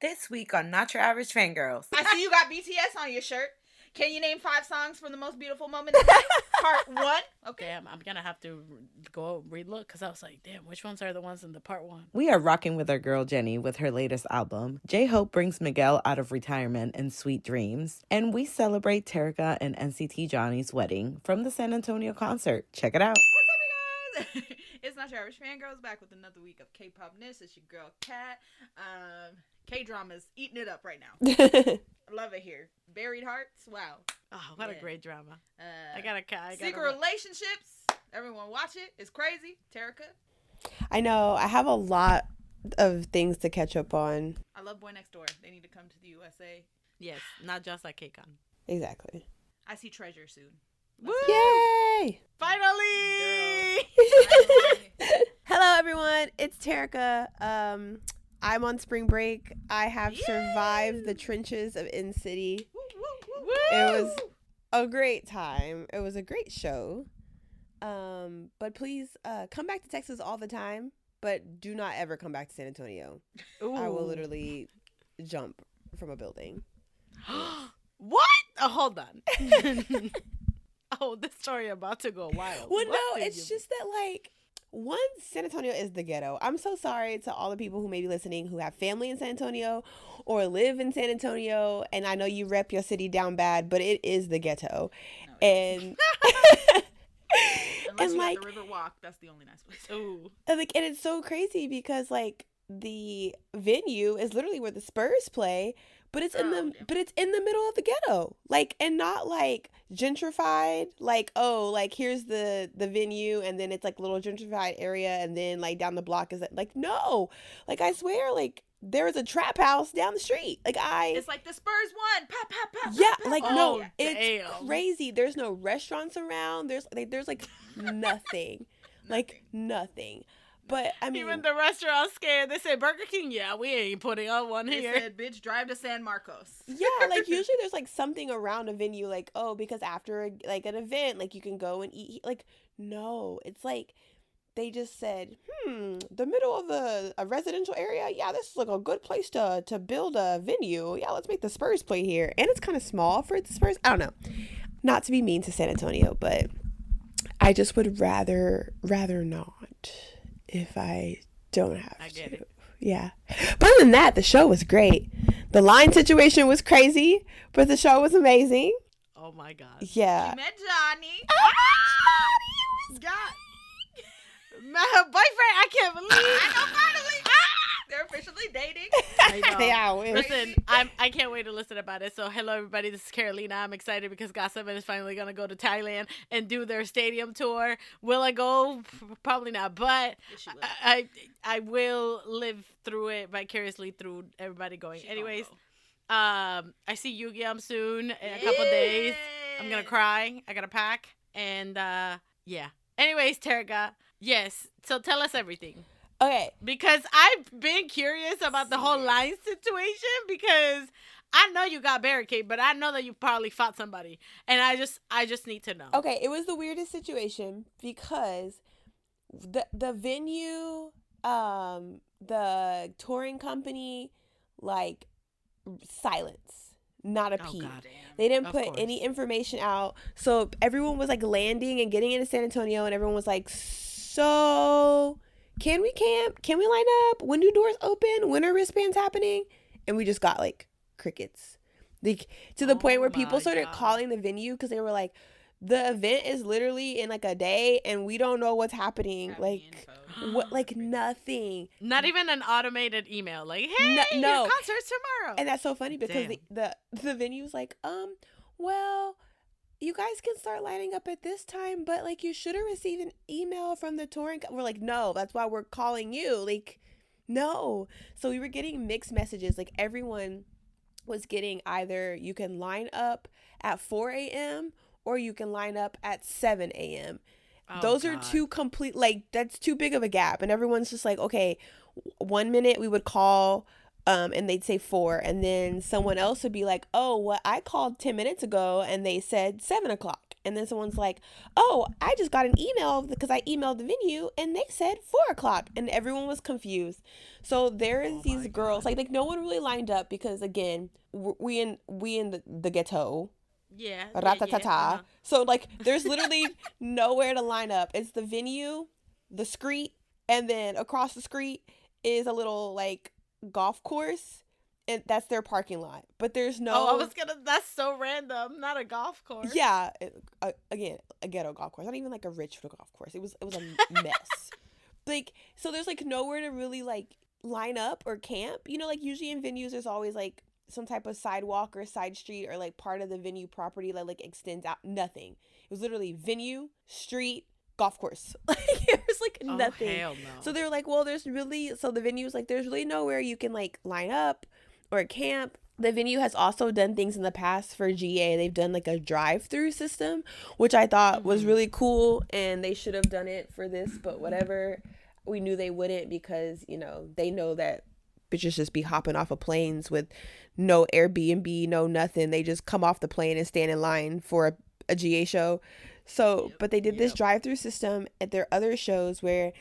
This week on Not Your Average Fangirls. I see you got BTS on your shirt. Can you name 5 songs from the most beautiful moment in life? Part 1. Okay. Damn, I'm gonna have to go relook because I was like, damn, which ones are the ones in the part 1? We are rocking with our girl Jennie with her latest album. J-Hope brings Miguel out of retirement in sweet dreams. And we celebrate Terrica and NCT Johnny's wedding from the San Antonio concert. Check it out. What's up, you guys? It's Not Your Average Fangirls, back with another week of K-Popness. It's your girl, Kat. K-drama's eating it up right now. Love it here. Buried Hearts. Wow. Oh, what a great drama. I gotta Secret Relationships. Everyone watch it. It's crazy. Terrica. I know. I have a lot of things to catch up on. I love Boy Next Door. They need to come to the USA. Yes, not just like KCON. Exactly. I see Treasure soon. Woo! Yay! Finally! Hello, everyone. It's Terrica. I'm on spring break. I have survived the trenches of NCT. It was a great time. It was a great show. But please come back to Texas all the time, but do not ever come back to San Antonio. Ooh. I will literally jump from a building. What? Oh, hold on. Oh, this story about to go wild. Well, no, it's just that, like, one, San Antonio is the ghetto. I'm so sorry to all the people who may be listening who have family in San Antonio or live in San Antonio. And I know you rep your city down bad, but it is the ghetto. No, and unless you got the River Walk, that's the only nice place. Ooh. and it's so crazy because, like, the venue is literally where the Spurs play, but it's in the middle of the ghetto, like, and not like gentrified, like, oh, like here's the venue and then it's like little gentrified area and then like down the block is like, no, like I swear, like there is a trap house down the street, it's like the Spurs won, pop pop pop. Yeah, pop, like pop. no, Oh, it's damn. crazy. There's no restaurants around. There's like nothing, like nothing. But I mean, Even the restaurant's scared. They say Burger King, yeah, we ain't putting on one They here. said, bitch, drive to San Marcos. yeah, like usually there's like something around a venue, like, oh, because after like an event, like you can go and eat. Like, no, it's like they just said, the middle of a residential area. Yeah, this is like a good place to build a venue. Yeah, let's make the Spurs play here. And it's kind of small for the Spurs. I don't know. Not to be mean to San Antonio, but I just would rather not if I don't have to. I get it. Yeah. But other than that, the show was great. The line situation was crazy, but the show was amazing. Oh my God. Yeah. You met Johnny. God. My boyfriend, I can't believe. I know, finally. They're officially dating. I know. Yeah, I wish. Listen, I can't wait to listen about it. So, hello everybody. This is Carolina. I'm excited because GOT7 is finally gonna go to Thailand and do their stadium tour. Will I go? Probably not, but Yes, she will. I will live through it vicariously through everybody going. She Anyways, gonna I see Yu-Gi-Oh soon in a couple days. I'm gonna cry. I gotta pack and yeah. Anyways, Terrica. Yes. So tell us everything. Okay. Because I've been curious about the whole line situation because I know you got barricade, but I know that you probably fought somebody. And I just need to know. Okay, it was the weirdest situation because the venue, the touring company, like, silence. Not a peep. God. They didn't Of put course. any information out. So everyone was like landing and getting into San Antonio and everyone was like, so can we camp? Can we line up? When do doors open? When are wristbands happening? And we just got like crickets. Like, to the point where people my started God. calling the venue because they were like, the event is literally in like a day and we don't know what's happening. Have Like, the info. what? Like nothing. Not even an automated email like, hey, No. your concert's tomorrow. And that's so funny because Damn. the venue was like, well, you guys can start lining up at this time, but like you should have received an email from the touring. We're like, no, that's why we're calling you. Like, no. So we were getting mixed messages. Like everyone was getting either you can line up at 4 a.m. or you can line up at 7 a.m. Oh, Those are God. two complete, like, that's too big of a gap. And everyone's just like, okay, 1 minute we would call and they'd say 4. And then someone else would be like, oh, well, I called 10 minutes ago and they said 7 o'clock. And then someone's like, oh, I just got an email because I emailed the venue and they said 4:00. And everyone was confused. So there's these girls, like no one really lined up because, again, we in the ghetto. Yeah. Ratatata. Uh-huh. So, like, there's literally nowhere to line up. It's the venue, the street, and then across the street is a little, like, golf course. And that's their parking lot. But there's no... Oh, that's so random. Not a golf course. Yeah. Again, a ghetto golf course. Not even, like, a rich golf course. It was a mess. Like, so there's, like, nowhere to really, like, line up or camp. You know, like, usually in venues there's always, like, some type of sidewalk or side street or like part of the venue property that like extends out. Nothing. It was literally venue, street, golf course. Like it was like nothing. Hell no. So they were like, well, the venue was like, there's really nowhere you can like line up or camp. The venue has also done things in the past for GA. They've done like a drive-through system, which I thought was really cool, and they should have done it for this, but whatever. We knew they wouldn't because, you know, they know that bitches just be hopping off of planes with no Airbnb, no nothing. They just come off the plane and stand in line for a GA show. So, but they did this drive-through system at their other shows where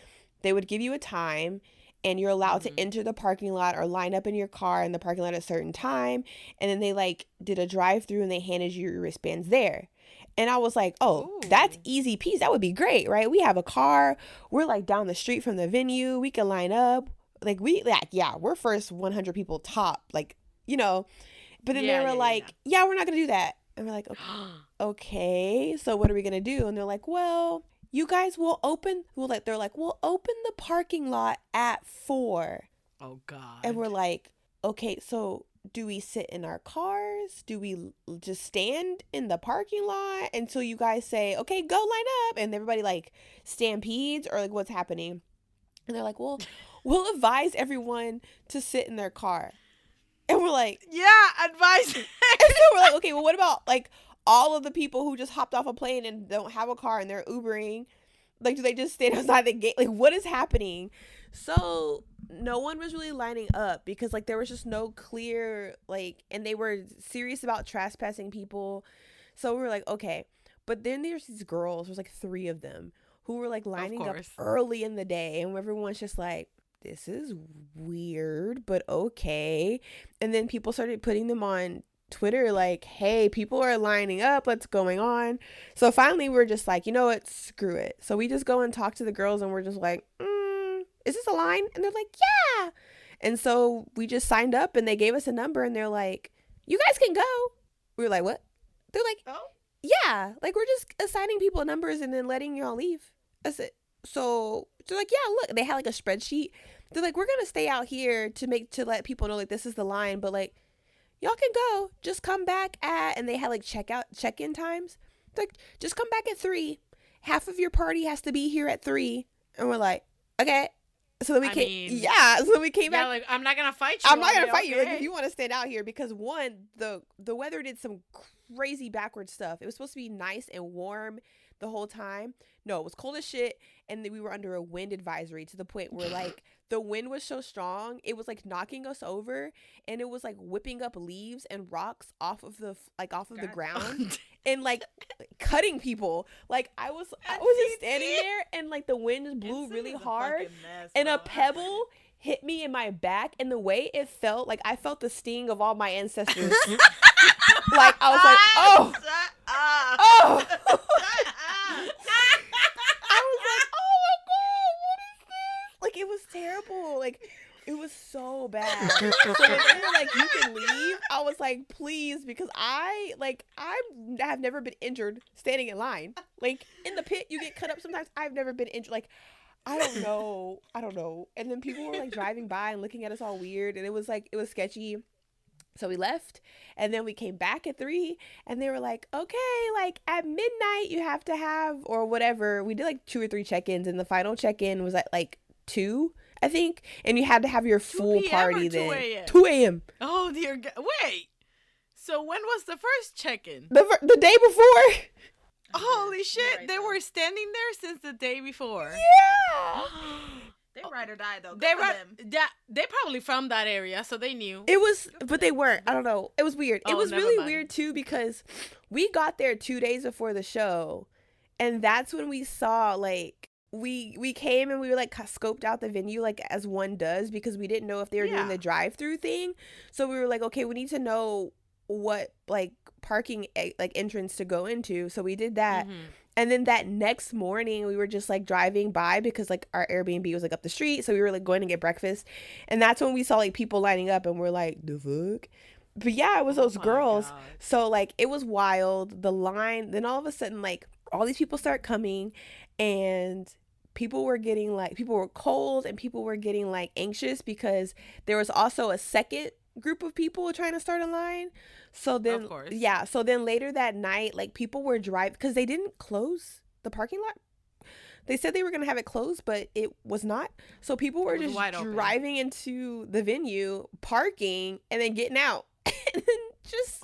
they would give you a time and you're allowed to enter the parking lot or line up in your car in the parking lot at a certain time. And then they like did a drive-through and they handed you your wristbands there. And I was like, oh, that's easy peasy. That would be great, right? We have a car. We're like down the street from the venue. We can line up. Like we're first 100 people top, like, you know, but then they were like, we're not going to do that. And we're like, okay, so what are we going to do? And they're like, well, you guys will open, we'll open the parking lot at 4. Oh God. And we're like, okay, so do we sit in our cars? Do we just stand in the parking lot until you guys say, okay, go line up? And everybody like stampedes, or like what's happening? And they're like, well, we'll advise everyone to sit in their car. And we're like, advise. And so we're like, okay, well, what about like all of the people who just hopped off a plane and don't have a car and they're Ubering? Like, do they just stand outside the gate? Like, what is happening? So no one was really lining up because like there was just no clear, like, and they were serious about trespassing people. So we were like, okay. But then there's these girls, there's like 3 of them, who were like lining up early in the day, and everyone's just like, this is weird, but okay. And then people started putting them on Twitter like, hey, people are lining up, what's going on? So finally we're just like, you know what, screw it. So we just go and talk to the girls and we're just like, is this a line? And they're like, yeah. And so we just signed up and they gave us a number and they're like, you guys can go. We were like, what? They're like, oh yeah, like we're just assigning people numbers and then letting y'all leave. That's it. So they're like, yeah, look, they had like a spreadsheet. They're like, we're gonna stay out here to let people know like this is the line, but like y'all can go, just come back at, and they had like check-in times. Like, just come back at 3. Half of your party has to be here at 3. And we're like, okay. So then we came back. Like, I'm not gonna fight you. I'm not gonna fight you. Like, if you want to stand out here, because one, the weather did some crazy backward stuff. It was supposed to be nice and warm the whole time. No, it was cold as shit, and then we were under a wind advisory to the point where like the wind was so strong it was like knocking us over, and it was like whipping up leaves and rocks off of the ground and like cutting people. Like I was just standing there, and like the wind just blew really hard, and a pebble hit me in my back, and the way it felt, like I felt the sting of all my ancestors. Like I was like, oh. I was like, oh my God, what is this? Like, it was terrible. Like, it was so bad. So when they were like, you can leave, I was like, please, because I have never been injured standing in line. Like, in the pit, you get cut up sometimes. I've never been injured. Like, I don't know. And then people were like driving by and looking at us all weird, and it was sketchy. So we left, and then we came back at 3, and they were like, okay, like at midnight you have to have, or whatever. We did like 2 or 3 check-ins, and the final check-in was at like 2, I think, and you had to have your full party then. 2 a.m. Oh dear God. Wait. So when was the first check-in? The day before. Holy shit. They were standing there since the day before. Yeah. They ride or die though. They probably from that area, so they knew. It was, but they weren't. I don't know. It was weird. It was never really mind. weird too because we got there 2 days before the show, and that's when we saw like we came and we were like scoped out the venue like as one does because we didn't know if they were doing the drive-through thing. So we were like, okay, we need to know what like parking like entrance to go into. So we did that. And then that next morning we were just like driving by because like our Airbnb was like up the street. So we were like going to get breakfast. And that's when we saw like people lining up and we're like, the fuck? But yeah, it was those girls. God. So like it was wild. The line, then all of a sudden like all these people start coming and people were cold and people were getting like anxious because there was also a second group of people trying to start a line. So then, of course. yeah. So then later that night, like people were driving because they didn't close the parking lot. They said they were going to have it closed, but it was not. So people were just driving into the venue, parking, and then getting out. And then just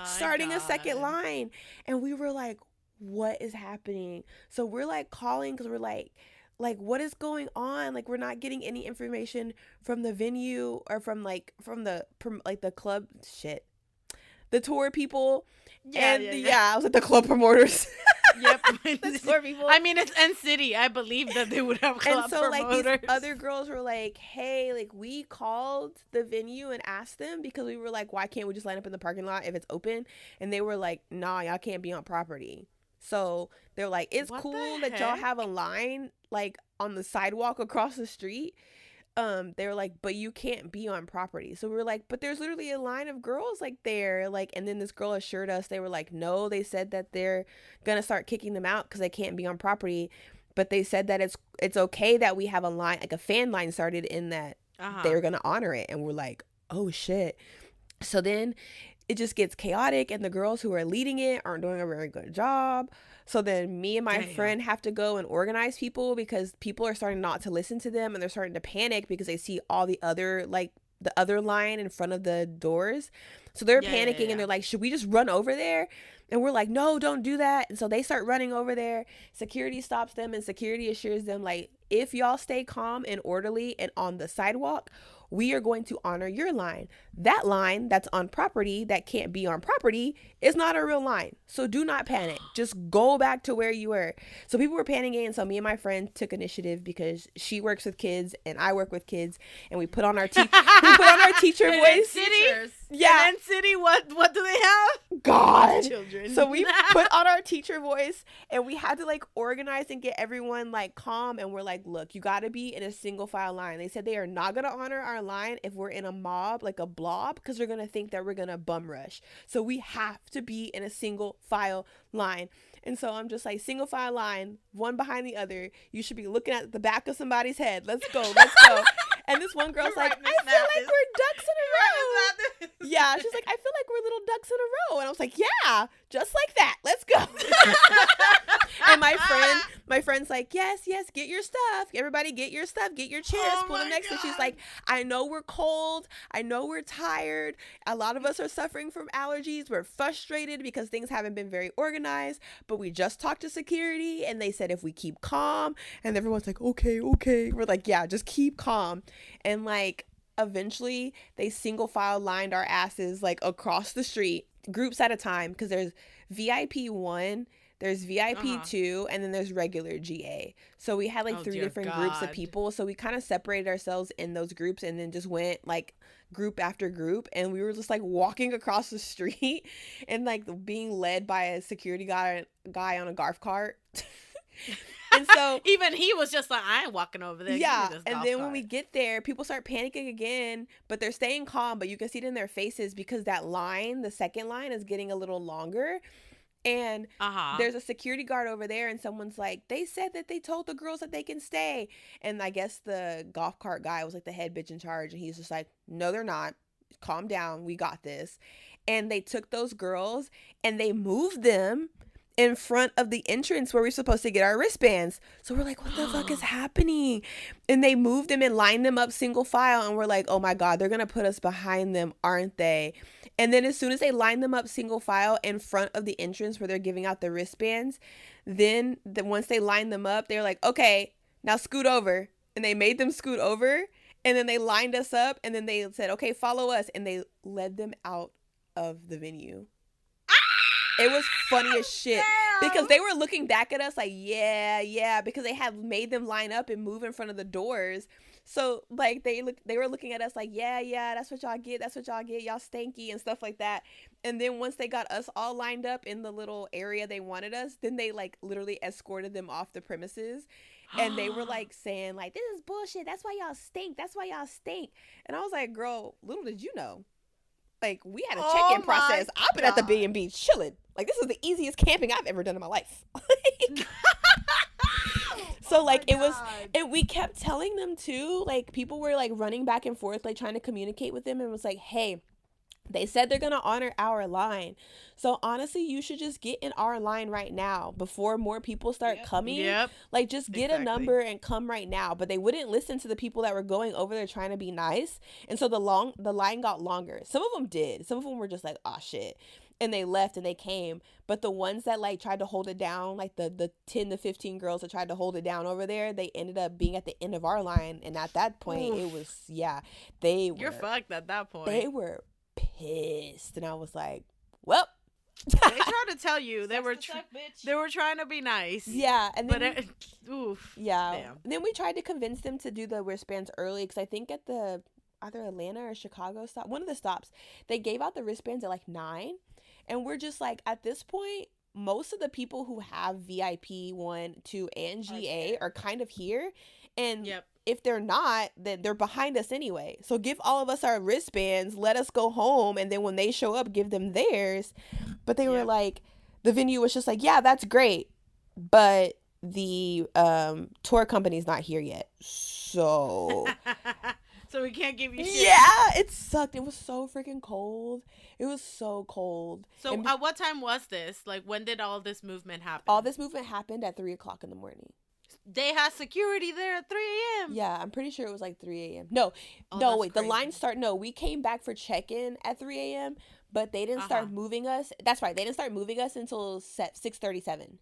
starting a second line. And we were like, what is happening? So we're like calling because we're like, what is going on? Like, we're not getting any information from the venue or from the club shit. The tour people. Yeah. I was like the club promoters. Yep. The tour people. I mean, it's NCT. I believe that they would have club promoters. And so, like, these other girls were like, hey, like, we called the venue and asked them because we were like, why can't we just line up in the parking lot if it's open? And they were like, nah, y'all can't be on property. So they're like, it's cool that y'all have a line, like, on the sidewalk across the street. They were like, but you can't be on property. So we were like, but there's literally a line of girls like there, like, and then this girl assured us, they were like, no, they said that they're gonna start kicking them out because they can't be on property, but they said that it's okay that we have a line, like a fan line started in that they were gonna honor it. And we're like, oh shit. So then it just gets chaotic and the girls who are leading it aren't doing a very good job. So then me and my friend have to go and organize people because people are starting not to listen to them and they're starting to panic because they see all the other, like, the other line in front of the doors. So they're panicking and they're like, should we just run over there? And we're like, no, don't do that. And so they start running over there. Security stops them and security assures them, like, if y'all stay calm and orderly and on the sidewalk, we are going to honor your line. That line that's on property that can't be on property is not a real line. So do not panic. Just go back to where you were. So people were panicking. And so me and my friend took initiative because she works with kids and I work with kids. And we put on our teacher voice. City? Yeah. And City, what do they have? God. Children. So we put on our teacher voice and we had to like organize and get everyone like calm. And we're like, look, you got to be in a single file line. They said they are not going to honor our line if we're in a mob, like a blob, because they're going to think that we're going to bum rush. So we have to be in a single file line. And so I'm just like, single file line, one behind the other. You should be looking at the back of somebody's head. Let's go. And this one girl's like, I feel like we're ducks in a row. Yeah, she's like, I feel like we're little ducks in a row. And I was like, yeah, just like that. Let's go. And my friend's like, yes, get your stuff. Everybody get your stuff. Get your chairs. Pull them next. And she's like, I know we're cold. I know we're tired. A lot of us are suffering from allergies. We're frustrated because things haven't been very organized. But we just talked to security and they said if we keep calm, and everyone's like, okay. We're like, yeah, just keep calm. And like eventually they single file lined our asses like across the street, groups at a time, because there's VIP 1, there's VIP 2, and then there's regular GA. So we had like 3 different groups of people. So we kind of separated ourselves in those groups and then just went like group after group. And we were just like walking across the street and like being led by a security guy on a golf cart. And so even he was just like, I ain't walking over there. Yeah. And then when we get there, people start panicking again, but they're staying calm. But you can see it in their faces because that line, the second line, is getting a little longer. And there's a security guard over there and someone's like, they said that they told the girls that they can stay. And I guess the golf cart guy was like the head bitch in charge. And he's just like, no, they're not. Calm down. We got this. And they took those girls and they moved them in front of the entrance where we're supposed to get our wristbands. So we're like, what the fuck is happening? And they moved them and lined them up single file. And we're like, oh my God, they're going to put us behind them, aren't they? And then as soon as they line them up single file in front of the entrance where they're giving out the wristbands, then once they line them up, they're like, okay, now scoot over. and they made them scoot over, and then they lined us up, and then they said, okay, follow us, and they led them out of the venue. It was funny as shit. Damn. Because they were looking back at us like, yeah, because they had made them line up and move in front of the doors. So, like, they were looking at us like, yeah, that's what y'all get, y'all stanky and stuff like that. And then once they got us all lined up in the little area they wanted us, then they, like, literally escorted them off the premises. And they were, like, saying, like, this is bullshit, that's why y'all stink. And I was like, girl, little did you know. Like, we had a check-in process. I've been at the B&B chilling. Like, this is the easiest camping I've ever done in my life. So, like, it was, and we kept telling them, too, like, people were, like, running back and forth, like, trying to communicate with them, and was like, hey, they said they're going to honor our line. So, honestly, you should just get in our line right now before more people start coming. Yep. Like, just get a number and come right now. But they wouldn't listen to the people that were going over there trying to be nice. And so the line got longer. Some of them did. Some of them were just like, oh, shit. And they left and they came. But the ones that, like, tried to hold it down, like the 10 to 15 girls that tried to hold it down over there, they ended up being at the end of our line. And at that point, it was, You're fucked at that point. They were pissed. And I was like, well. They tried to tell you they were trying to be nice. Yeah. And then, oof. Yeah. Damn. And then we tried to convince them to do the wristbands early, because I think at the either Atlanta or Chicago stop, one of the stops, they gave out the wristbands at like 9. And we're just like, at this point, most of the people who have VIP 1, 2, and GA are kind of here. And if they're not, then they're behind us anyway. So give all of us our wristbands, let us go home, and then when they show up, give them theirs. But they were like, the venue was just like, yeah, that's great, but the tour company's not here yet. So... So we can't give you shit. Yeah, it sucked. It was so freaking cold. It was so cold. So at what time was this? Like, when did all this movement happen? All this movement happened at 3 o'clock in the morning. They had security there at 3 a.m. Yeah, I'm pretty sure it was like 3 a.m. No, wait. Crazy. The line started. No, we came back for check-in at 3 a.m., but they didn't start moving us. That's right. They didn't start moving us until 6:37.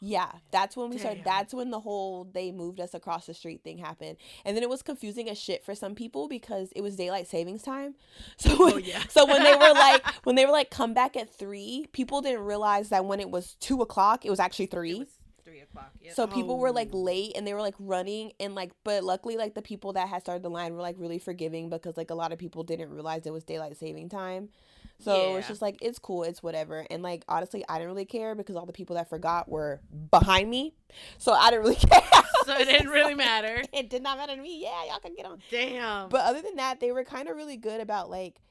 Yeah, that's when we started. That's when the whole they moved us across the street thing happened. And then it was confusing as shit for some people because it was daylight savings time. So so when they were like come back at 3, people didn't realize that when it was 2 o'clock, it was actually 3. It was 3 o'clock. Yep. So people were like late and they were like running and like, but luckily like the people that had started the line were like really forgiving because like a lot of people didn't realize it was daylight saving time. So it's just like, it's cool, it's whatever. And like, honestly, I didn't really care because all the people that forgot were behind me. So I didn't really care. So it didn't really matter. It did not matter to me. Yeah, y'all can get on. Damn. But other than that, they were kind of really good about like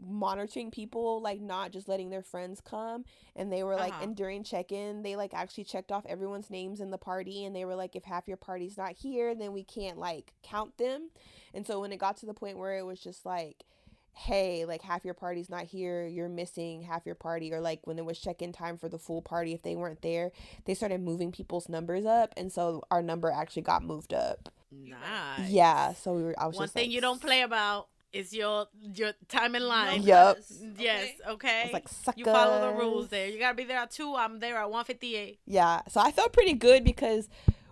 monitoring people, like not just letting their friends come. And they were like, and during check-in, they like actually checked off everyone's names in the party. And they were like, if half your party's not here, then we can't like count them. And so when it got to the point where it was just like, hey, like half your party's not here, you're missing half your party, or like when it was check-in time for the full party, if they weren't there, they started moving people's numbers up, and so our number actually got moved up. Nice. Yeah, so I was one just thing like, you don't play about is your time in line. Yep. Yes. Okay. I was like, suckers. You follow the rules there. You gotta be there at 2. I'm there at 1:58. Yeah. So I felt pretty good because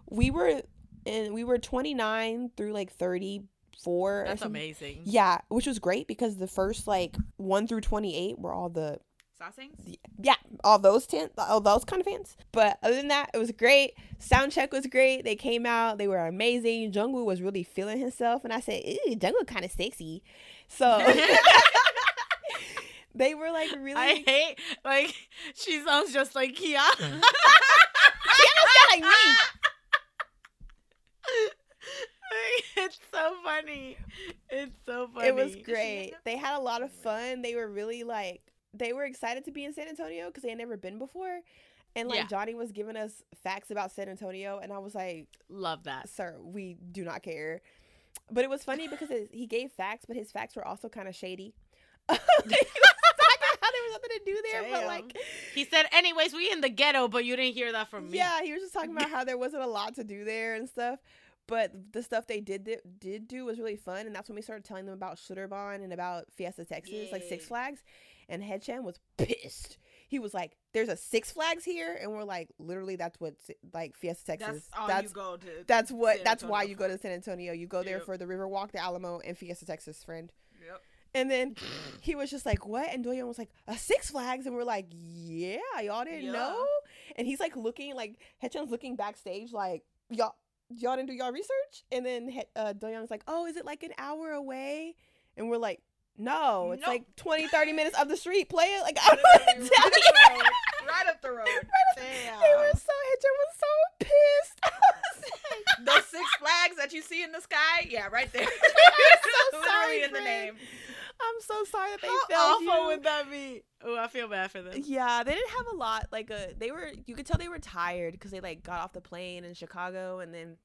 we were 29 through like 34. That's amazing. Yeah, which was great because the first like 1 through 28 were all the Sassings? Yeah, all those kind of fans. But other than that, it was great. Sound check was great. They came out. They were amazing. Jungwoo was really feeling himself. And I said, ooh, Jungwoo kind of sexy. So they were like really. I hate, like, she sounds just like Kia. She almost sound like me. It's so funny. It's so funny. It was great. They had a lot of fun. They were really like, they were excited to be in San Antonio because they had never been before. And like Johnny was giving us facts about San Antonio. And I was like, love that. Sir, we do not care. But it was funny because he gave facts, but his facts were also kind of shady. He was talking about how there was nothing to do there. But like, he said, anyways, we in the ghetto, but you didn't hear that from me. Yeah, he was just talking about how there wasn't a lot to do there and stuff. But the stuff they did do was really fun, and that's when we started telling them about Shutterbahn and about Fiesta Texas, like Six Flags. And Headchan was pissed. He was like, "There's a Six Flags here," and we're like, "Literally, that's what like Fiesta Texas. You go to. That's why you go to San Antonio. You go there for the Riverwalk, the Alamo, and Fiesta Texas, friend." Yep. And then he was just like, "What?" And Doyeon was like, "A Six Flags," and we're like, "Yeah, y'all didn't know." And he's like looking, like Headchan's looking backstage, like y'all didn't do y'all research. And then Doyeon's like, "Oh, is it like an hour away?" And we're like, No, it's like 20-30 minutes up the street. Play it like I don't know. Right up the road. Damn. Hitcher was so pissed. Those Six Flags that you see in the sky, yeah, right there. I'm so Literally sorry, in the name. I'm so sorry that they How failed you. awful would that be? Oh, I feel bad for them. Yeah, they didn't have a lot. Like you could tell they were tired because they like got off the plane in Chicago and then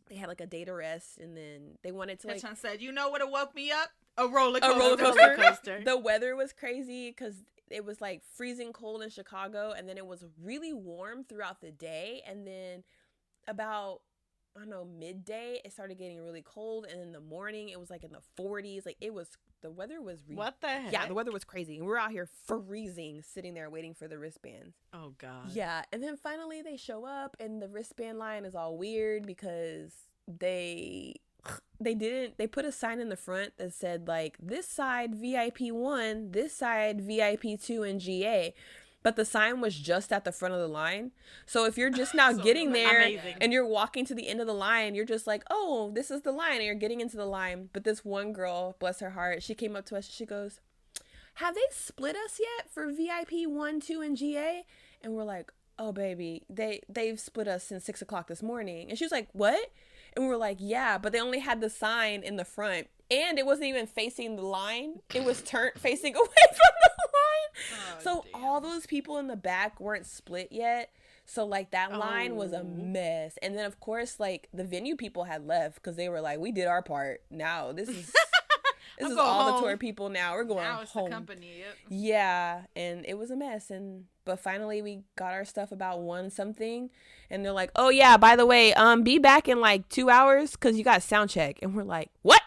they had like a day to rest and then they wanted to like. Hitchan said, "You know what woke me up? A roller coaster." A roller coaster. The weather was crazy because it was like freezing cold in Chicago and then it was really warm throughout the day and then about midday it started getting really cold and in the morning it was like in the 40s. Like the weather was what the heck? Yeah, the weather was crazy and we're out here freezing sitting there waiting for the wristbands. Oh god. Yeah, and then finally they show up and the wristband line is all weird because they put a sign in the front that said like this side VIP 1, this side VIP 2 and GA. But the sign was just at the front of the line. So if you're just now getting there and you're walking to the end of the line, you're just like, oh, this is the line. And you're getting into the line. But this one girl, bless her heart, she came up to us. She goes, have they split us yet for VIP 1, 2, and GA? And we're like, oh, baby, they've split us since 6 o'clock this morning. And she was like, what? And we're like, yeah, but they only had the sign in the front. And it wasn't even facing the line. It was turned facing away from the line. So damn. All those people in the back weren't split yet. So like that line was a mess. And then of course like the venue people had left because they were like, we did our part. Now this is this is all home. The tour people now. We're going now it's home. The company. Yep. Yeah, and it was a mess. But finally we got our stuff about 1 something. And they're like, oh yeah, by the way, be back in like 2 hours because you got sound check. And we're like, what?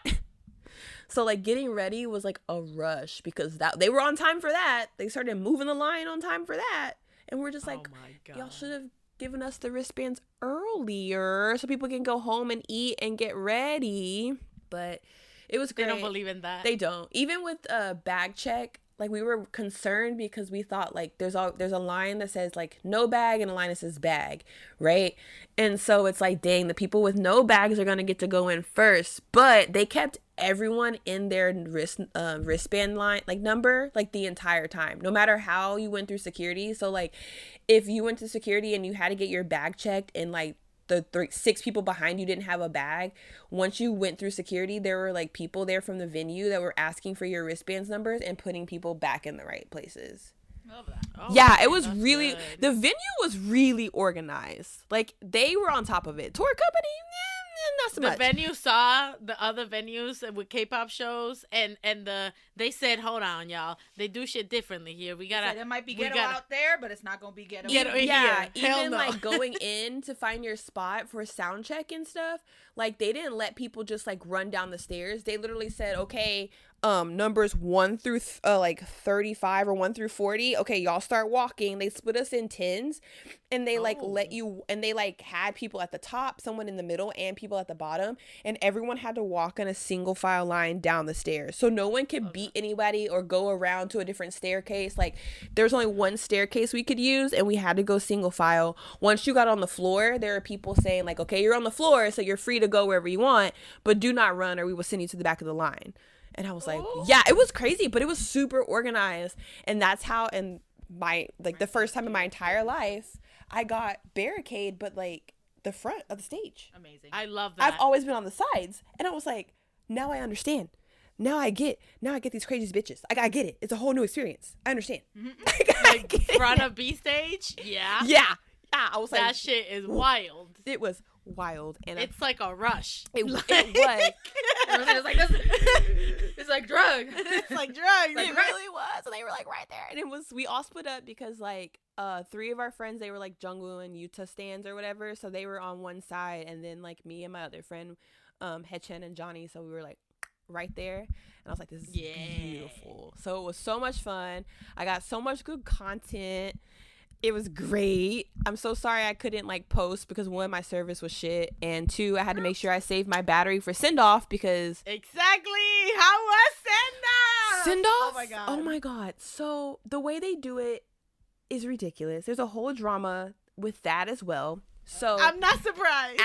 So like getting ready was like a rush because they were on time for that. They started moving the line on time for that. And we're just like, y'all should have given us the wristbands earlier so people can go home and eat and get ready. But it was great. They don't believe in that. They don't. Even with bag check, like we were concerned because we thought like there's a line that says like no bag and a line that says bag, right? And so it's like, dang, the people with no bags are gonna get to go in first. But they kept everyone in their wristband line like number like the entire time, no matter how you went through security. So like if you went to security and you had to get your bag checked and like the 6 people behind you didn't have a bag, once you went through security there were like people there from the venue that were asking for your wristbands numbers and putting people back in the right places. Love that. Oh, yeah, it was really good. The venue was really organized. Like they were on top of it. Tour company, not so much. The venue saw the other venues with K-pop shows, and they said, "Hold on, y'all. They do shit differently here. We gotta. There might be ghetto out there, but it's not gonna be ghetto. Yeah, even no. like going in to find your spot for sound check and stuff. Like they didn't let people just like run down the stairs. They literally said, okay, numbers 1 through like 35 or 1 through 40. Okay, y'all start walking. They split us in 10s, and they like let you, and they like had people at the top, someone in the middle, and people at the bottom, and everyone had to walk in a single file line down the stairs, so no one could beat anybody or go around to a different staircase. Like there's only one staircase we could use, and we had to go single file. Once you got on the floor, there are people saying like, okay, you're on the floor, so you're free to go wherever you want, but do not run or we will send you to the back of the line. And I was like, yeah, it was crazy, but it was super organized. And that's how, in my, like the first time in my entire life, I got barricade, but like the front of the stage. Amazing. I love that. I've always been on the sides. And I was like, now I understand. Now I get these crazy bitches. I get it. It's a whole new experience. I understand. Like front of B stage? Yeah. Yeah. I was like, that shit is wild. It was wild. And It's like a rush. it was. It's like this. It's like drugs. It's like drugs. It really was. And they were like right there. And it was, we all split up because like 3 of our friends, they were like Jungwoo and Yuta stands or whatever. So they were on one side. And then like me and my other friend, Haechan and Johnny. So we were like right there. And I was like, this is beautiful. So it was so much fun. I got so much good content. It was great. I'm so sorry I couldn't like post because 1, my service was shit, and 2, I had to make sure I saved my battery for send off because Exactly. How was send-off? send off. Oh my god. Oh my god. So the way they do it is ridiculous. There's a whole drama with that as well. So I'm not surprised.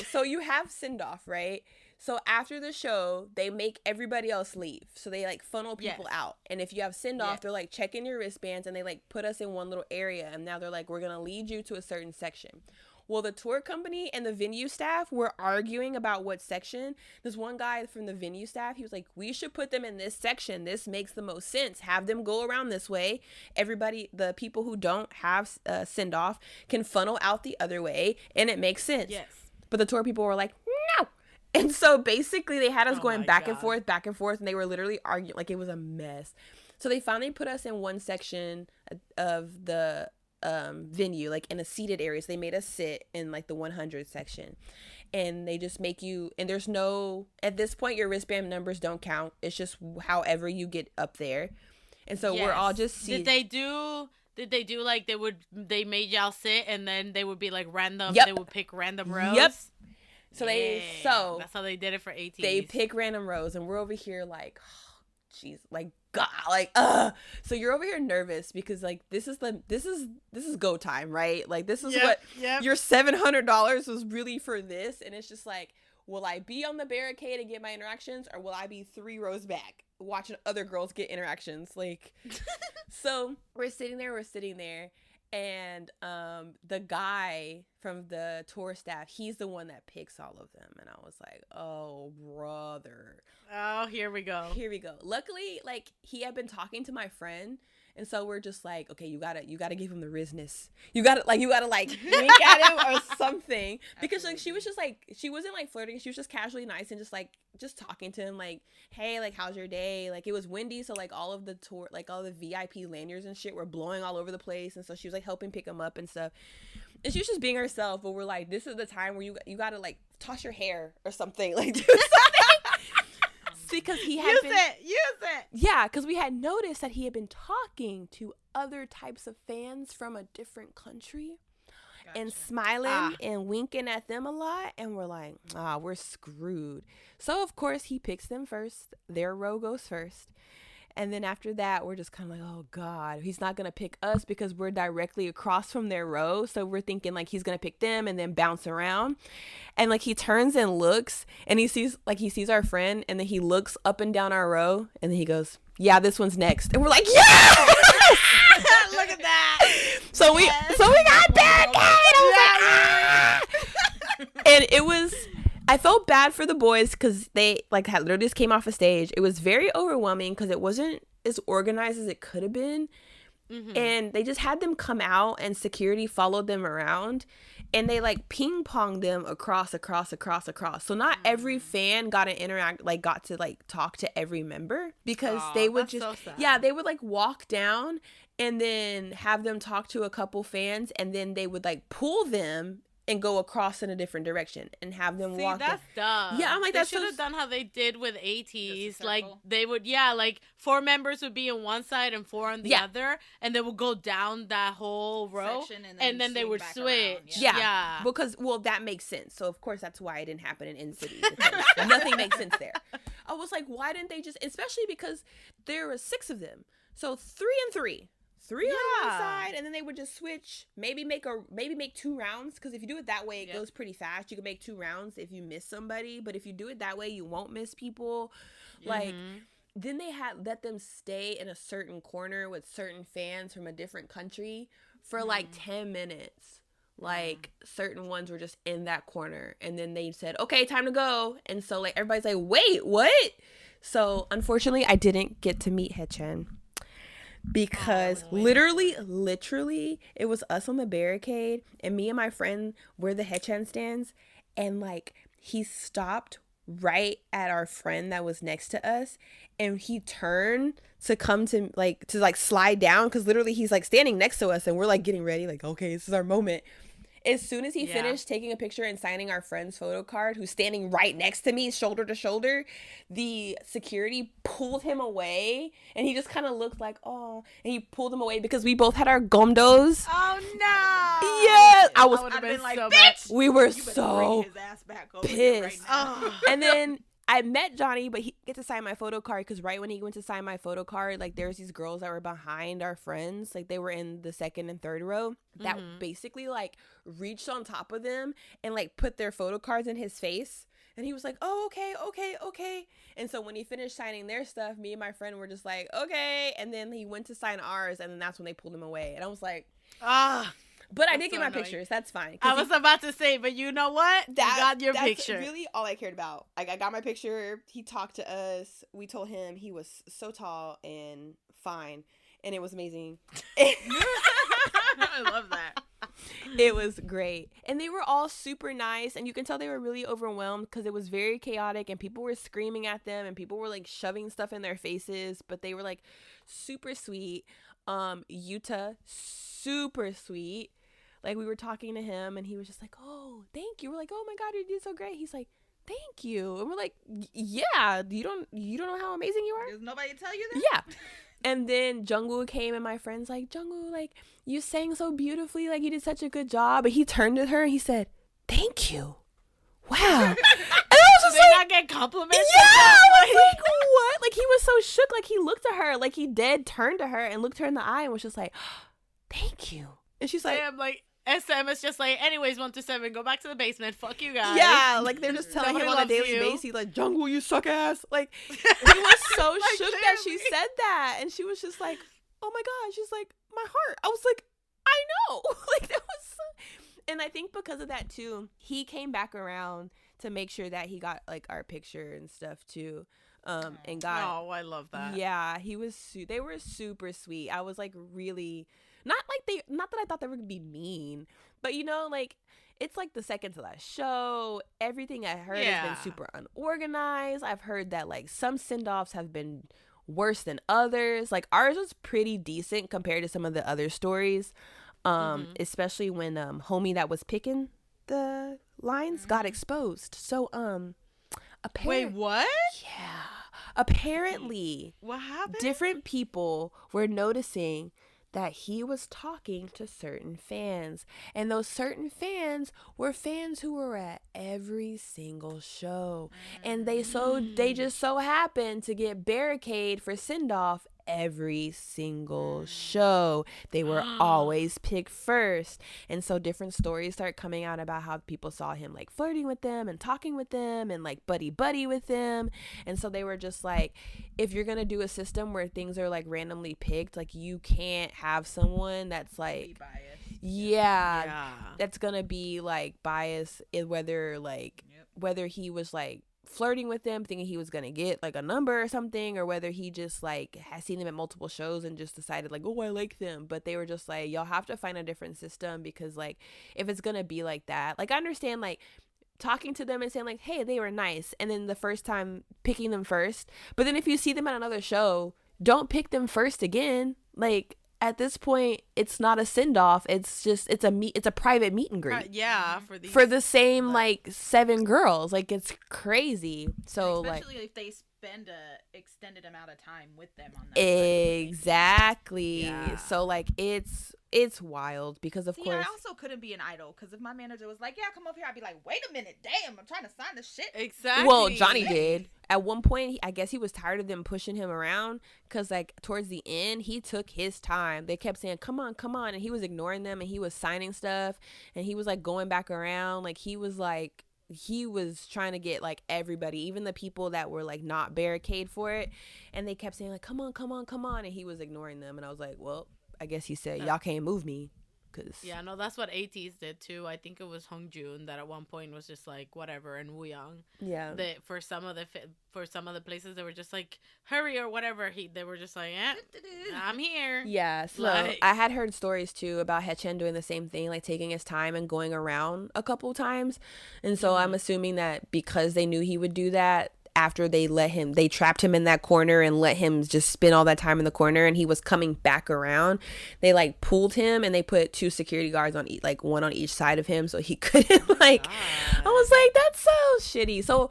so you have send off, right? So after the show, they make everybody else leave. So they like funnel people out. And if you have send off, they're like checking your wristbands and they like put us in one little area. And now they're like, we're going to lead you to a certain section. Well, the tour company and the venue staff were arguing about what section. There's one guy from the venue staff. He was like, we should put them in this section. This makes the most sense. Have them go around this way. Everybody, the people who don't have send off can funnel out the other way. And it makes sense. Yes. But the tour people were like, no. And so basically they had us going back and forth, and they were literally arguing. Like, it was a mess. So they finally put us in one section of the venue, like in a seated area. So they made us sit in like the 100 section, and they just make you, and there's no, at this point your wristband numbers don't count. It's just however you get up there. And so we're all just seated. Did they do like they made y'all sit and then they would be like random? Yep. They would pick random rows. Yep. So that's how they did it for ATs. They pick random rows, and we're over here like, jeez, like God, like So you're over here nervous because like this is go time, right? Like this is your $700 was really for this, and it's just like, will I be on the barricade and get my interactions, or will I be 3 rows back watching other girls get interactions? Like, so we're sitting there. And the guy from the tour staff, he's the one that picks all of them. And I was like, oh, brother. Oh, here we go. Luckily, like, he had been talking to my friend. And so we're just like, okay, you gotta give him the rizness. You gotta wink at him or something. Because like she wasn't like flirting. She was just casually nice and just talking to him like, hey, like, how's your day? Like, it was windy, so like all of the tour, like all the VIP lanyards and shit were blowing all over the place. And so she was like helping pick him up and stuff. And she was just being herself. But we're like, this is the time where you gotta like toss your hair or something, like do something. Because he had use it. Yeah, because we had noticed that he had been talking to other types of fans from a different country. Gotcha. And smiling and winking at them a lot. And we're like, we're screwed. So, of course, he picks them first. Their row goes first. And then after that, we're just kind of like, oh, God, he's not going to pick us because we're directly across from their row. So we're thinking like he's going to pick them and then bounce around. And like he turns and looks and he sees our friend, and then he looks up and down our row and then he goes, yeah, this one's next. And we're like, yeah! Look at that. So we got barricade. And it was, I felt bad for the boys because they like had literally just came off a stage. It was very overwhelming because it wasn't as organized as it could have been. Mm-hmm. And they just had them come out and security followed them around and they like ping ponged them across. So not every fan got to like talk to every member because they would just, they would like walk down and then have them talk to a couple fans and then they would like pull them and go across in a different direction and have them walk. That's dumb. Yeah, I'm like, they should have done how they did with ATs. Like they would, like 4 members would be on one side and 4 on the other, and they would go down that whole row, and then they would switch. Yeah, because that makes sense. So of course that's why it didn't happen in NCT. Nothing makes sense there. I was like, why didn't they just? Especially because there were 6 of them, so 3 and 3. 3 on one side, and then they would just switch. Maybe make 2 rounds, because if you do it that way, it goes pretty fast. You can make 2 rounds if you miss somebody, but if you do it that way, you won't miss people. Like, then they had let them stay in a certain corner with certain fans from a different country for like 10 minutes. Like, certain ones were just in that corner, and then they said, okay, time to go. And so like everybody's like, wait, what? So unfortunately, I didn't get to meet Haechan. because literally it was us on the barricade and me and my friend were the headstand stands, and like he stopped right at our friend that was next to us, and he turned to come to slide down, because literally he's like standing next to us and we're like getting ready, like, okay, this is our moment. As soon as he finished taking a picture and signing our friend's photo card, who's standing right next to me, shoulder to shoulder, the security pulled him away, and he just kind of looked like, oh, and he pulled him away because we both had our gomdos. Oh no! Yes, I would have been like, so bitch! We were You better so bring his ass back over here right pissed. now. And then I met Johnny, but he get to sign my photo card, because right when he went to sign my photo card, like there was these girls that were behind our friends, like they were in the second and third row, that basically like reached on top of them and like put their photo cards in his face, and he was like, oh, okay. And so when he finished signing their stuff, me and my friend were just like, okay. And then he went to sign ours, and then that's when they pulled him away, and I was like, but I did get my pictures. That's fine. I was about to say, but you know what? You got your picture. That's really all I cared about. Like, I got my picture. He talked to us. We told him he was so tall and fine, and it was amazing. I love that. It was great. And they were all super nice, and you can tell they were really overwhelmed because it was very chaotic, and people were screaming at them, and people were like shoving stuff in their faces, but they were like super sweet. Yuta, super sweet. Like, we were talking to him, and he was just like, oh, thank you. We're like, oh my God, you did so great. He's like, thank you. And we're like, yeah, you don't know how amazing you are? Does nobody tell you that? Yeah. And then Jungwoo came, and my friend's like, Jungwoo, like, you sang so beautifully. Like, you did such a good job. And he turned to her, and he said, thank you. Wow. And I was just like, not get compliments? Yeah, I was like, what? Like, he was so shook. Like, he looked at her, like, he dead turned to her and looked her in the eye and was just like, thank you. And she's like, I'm like, SM is just like, anyways, 1 to 7, go back to the basement. Fuck you guys. Yeah, like they're just telling him on a daily basis, like, Jungwoo, you suck ass. Like, he was so like, shook that she said that, and she was just like, oh my God. She's like, my heart. I was like, I know. Like, that was so... And I think because of that too, he came back around to make sure that he got like our picture and stuff too. And got. Oh, I love that. Yeah, he was. They were super sweet. I was like really. Not that I thought they were gonna be mean, but you know, like, it's like the second to last show. Everything I heard has been super unorganized. I've heard that like some send-offs have been worse than others. Like, ours was pretty decent compared to some of the other stories. Especially when homie that was picking the lines got exposed. So wait, what? Yeah. Apparently, what happened? Different people were noticing that he was talking to certain fans, and those certain fans were fans who were at every single show, and they just so happened to get barricade for send off every single show. They were always picked first, and so different stories start coming out about how people saw him like flirting with them and talking with them and like buddy with them. And so they were just like, if you're gonna do a system where things are like randomly picked, like, you can't have someone that's like that's gonna be like biased in whether he was like flirting with them thinking he was gonna get like a number or something, or whether he just like has seen them at multiple shows and just decided like, oh, I like them. But they were just like, y'all have to find a different system, because like, if it's gonna be like that, like, I understand like talking to them and saying like, hey, they were nice, and then the first time picking them first, but then if you see them at another show, don't pick them first again. Like, at this point, it's not a send-off. It's just, it's a private meet and greet. For the same like 7 girls. Like, it's crazy. So especially like, if they spend a extended amount of time with them on that. Exactly. Yeah. So like, it's wild, because of course. I also couldn't be an idol, because if my manager was like, yeah, come over here, I'd be like, wait a minute, damn, I'm trying to sign the shit. Exactly. Well, Johnny did. At one point, I guess he was tired of them pushing him around, because like towards the end, he took his time. They kept saying, come on, and he was ignoring them, and he was signing stuff, and he was like going back around. Like, he was trying to get like everybody, even the people that were like not barricade for it, and they kept saying like, come on, and he was ignoring them. And I was like, well, I guess he said, y'all can't move me. Cause Yeah, no, that's what ATs did too. I think it was Hongjoon that at one point was just like whatever, and Wooyoung. yeah. That for some of the places they were just like hurry or whatever. They were just like, I'm here. Yeah, so Like- I had heard stories too about Haechan doing the same thing, like taking his time and going around a couple times. And so I'm assuming that because they knew he would do that, after they trapped him in that corner and let him just spend all that time in the corner, and he was coming back around, they like pulled him and they put 2 security guards on like one on each side of him so he couldn't like. I was like, that's so shitty. So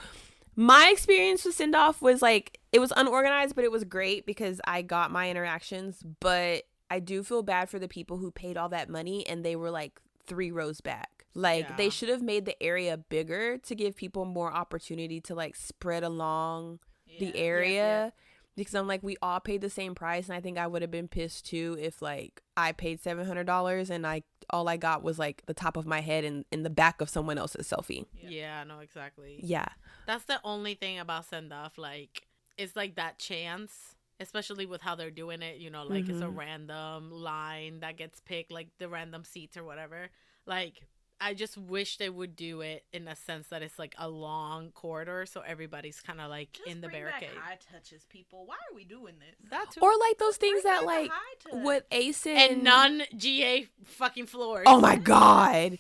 my experience with send off was like, it was unorganized, but it was great because I got my interactions. But I do feel bad for the people who paid all that money and they were like 3 rows back. Like they should have made the area bigger to give people more opportunity to like spread along the area. Because I'm like, we all paid the same price, and I think I would have been pissed too if like I paid $700 and all I got was like the top of my head and in the back of someone else's selfie. Yeah, no, exactly. Yeah. That's the only thing about send off. Like, it's like that chance, especially with how they're doing it. You know, like it's a random line that gets picked, like the random seats or whatever. Like, I just wish they would do it in a sense that it's like a long corridor, so everybody's kind of like Just in the bring barricade. Back high touches, people. Why are we doing this? That too. Or like those things Bring that back like a high touch. with Ace And non-GA fucking floors. Oh my god.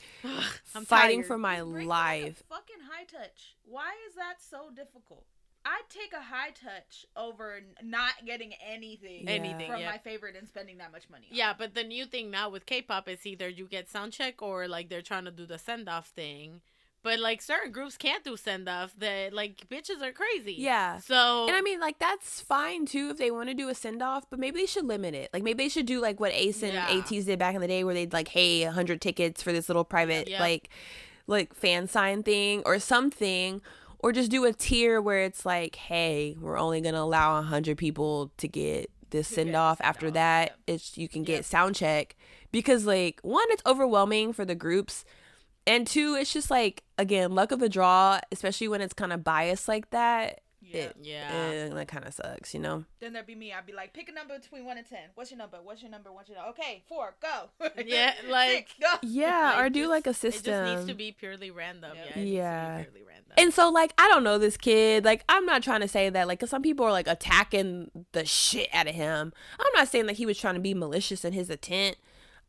I'm Fighting tired. for my Bring back a life. fucking high touch. Why is that so difficult? I'd take a high touch over not getting anything, Anything, from yeah. my favorite and spending that much money on Yeah, it. but the new thing now with K-pop is either you get sound check or like they're trying to do the send off thing. But like certain groups can't do send off. That like bitches are crazy. Yeah. So And I mean, like, that's fine too if they want to do a send off, but maybe they should limit it. Like, maybe they should do like what Ace and Yeah. ATs did back in the day, where they'd like, hey, 100 tickets for this little private Yep. like fan sign thing or something, or just do a tier where it's like, hey, we're only gonna allow 100 people to get this To send get off. the After send-off, that, yep. it's you can Yep. get sound check, because like, one, it's overwhelming for the groups. And 2, it's just like, again, luck of the draw, especially when it's kind of biased like that. Yeah. That kind of sucks, you know? Then there'd be me. I'd be like, pick a number between 1 and 10. What's your number? What's your number? What's your number? Okay, 4, go. Yeah, like- 6, go. Yeah, or do just- like a it system. just needs to be purely random. Yep. Yeah. It needs to Yeah. be purely random. And so, like, I don't know this kid. Like, I'm not trying to say that, like, 'cause some people are, like, attacking the shit out of him. I'm not saying that he was trying to be malicious in his intent.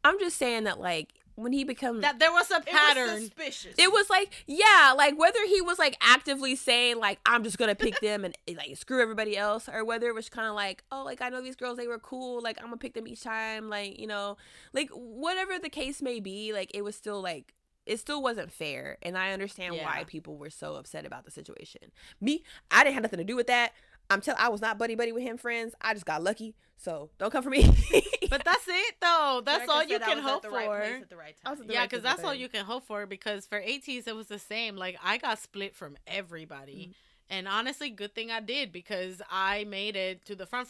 I'm just saying that, like, when he becomes... that there was a It pattern. was suspicious. It was like, yeah, like whether he was like actively saying like, I'm just gonna pick them and like screw everybody else, or whether it was kind of like, oh, like I know these girls, they were cool, like I'm gonna pick them each time, like, you know, like whatever the case may be, like it was still like, it still wasn't fair. And I understand Yeah. why people were so upset about the situation. Me, I didn't have nothing to do with that. I was not buddy with him, friends. I just got lucky, so don't come for me. But that's it though. That's Like I all said, you I can was at hope the for. right place at the right I was time. at the Yeah, right because place at that's the all time. you can hope for. Because for ATs, it was the same. Like, I got split from everybody. And honestly, good thing I did, because I made it to the front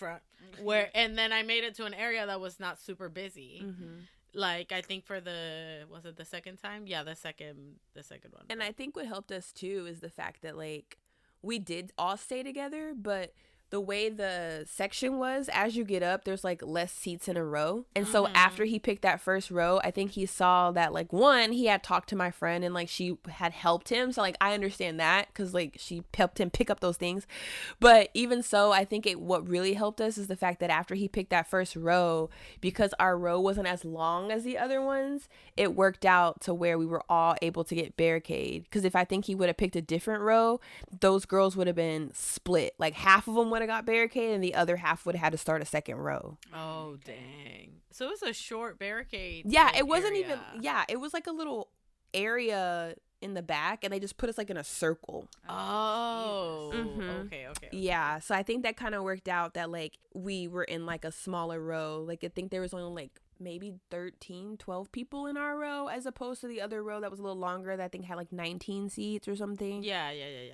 and then I made it to an area that was not super busy. Like, I think for was it the second time? Yeah, the second one. And I think what helped us too is the fact that like we did all stay together, but the way the section was, as you get up, there's like less seats in a row. And so after he picked that first row, I think he saw that like, one, he had talked to my friend and like she had helped him. So like I understand that, because like she helped him pick up those things. But even so, I think what really helped us is the fact that after he picked that first row, because our row wasn't as long as the other ones, it worked out to where we were all able to get barricade. Because if I think he would have picked a different row, those girls would have been split. Like half of them would have got barricade and the other half would have had to start a second row. Oh, dang. So it was a short barricade. Yeah, like, it wasn't area. even, yeah, it was like a little area in the back and they just put us like in a circle. Oh, Mhm. okay. Yeah, so I think that kind of worked out that like we were in like a smaller row. Like I think there was only like maybe 12 people in our row, as opposed to the other row that was a little longer that I think had like 19 seats or something. Yeah.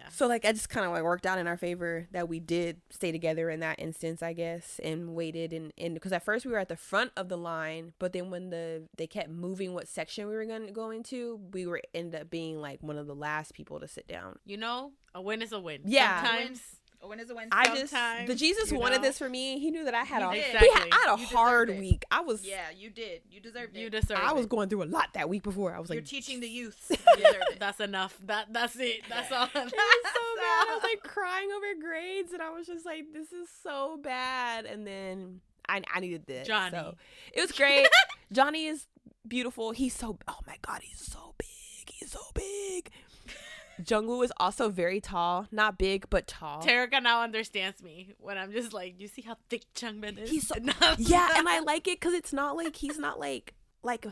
So like I just kind of like worked out in our favor that we did stay together in that instance, I guess, and waited and because at first we were at the front of the line, but then when they kept moving what section we were going to go into, we were ended up being like one of the last people to sit down. You know, a win is a win. Yeah. Sometimes When is it Wednesday? I just Sometimes, the Jesus you wanted know? this for me. He knew that I had You a did. Exactly. I had a You hard deserved it. week. I was Yeah, you did. You deserved it. You deserve I was it. going through a lot that week before. I was You're like, teaching the youth. You deserved it. That's enough. That's it. That's all. it was so bad. I was like crying over grades, and I was just like, this is so bad. And then I needed this. Johnny. So it was great. Johnny is beautiful. He's so, oh my God, he's so big. He's so big. Jungwoo is also very tall. Not big, but tall. Terrica now understands me when I'm just like, you see how thick Chungmin is? He's so, yeah, and I like it because it's not like, he's not like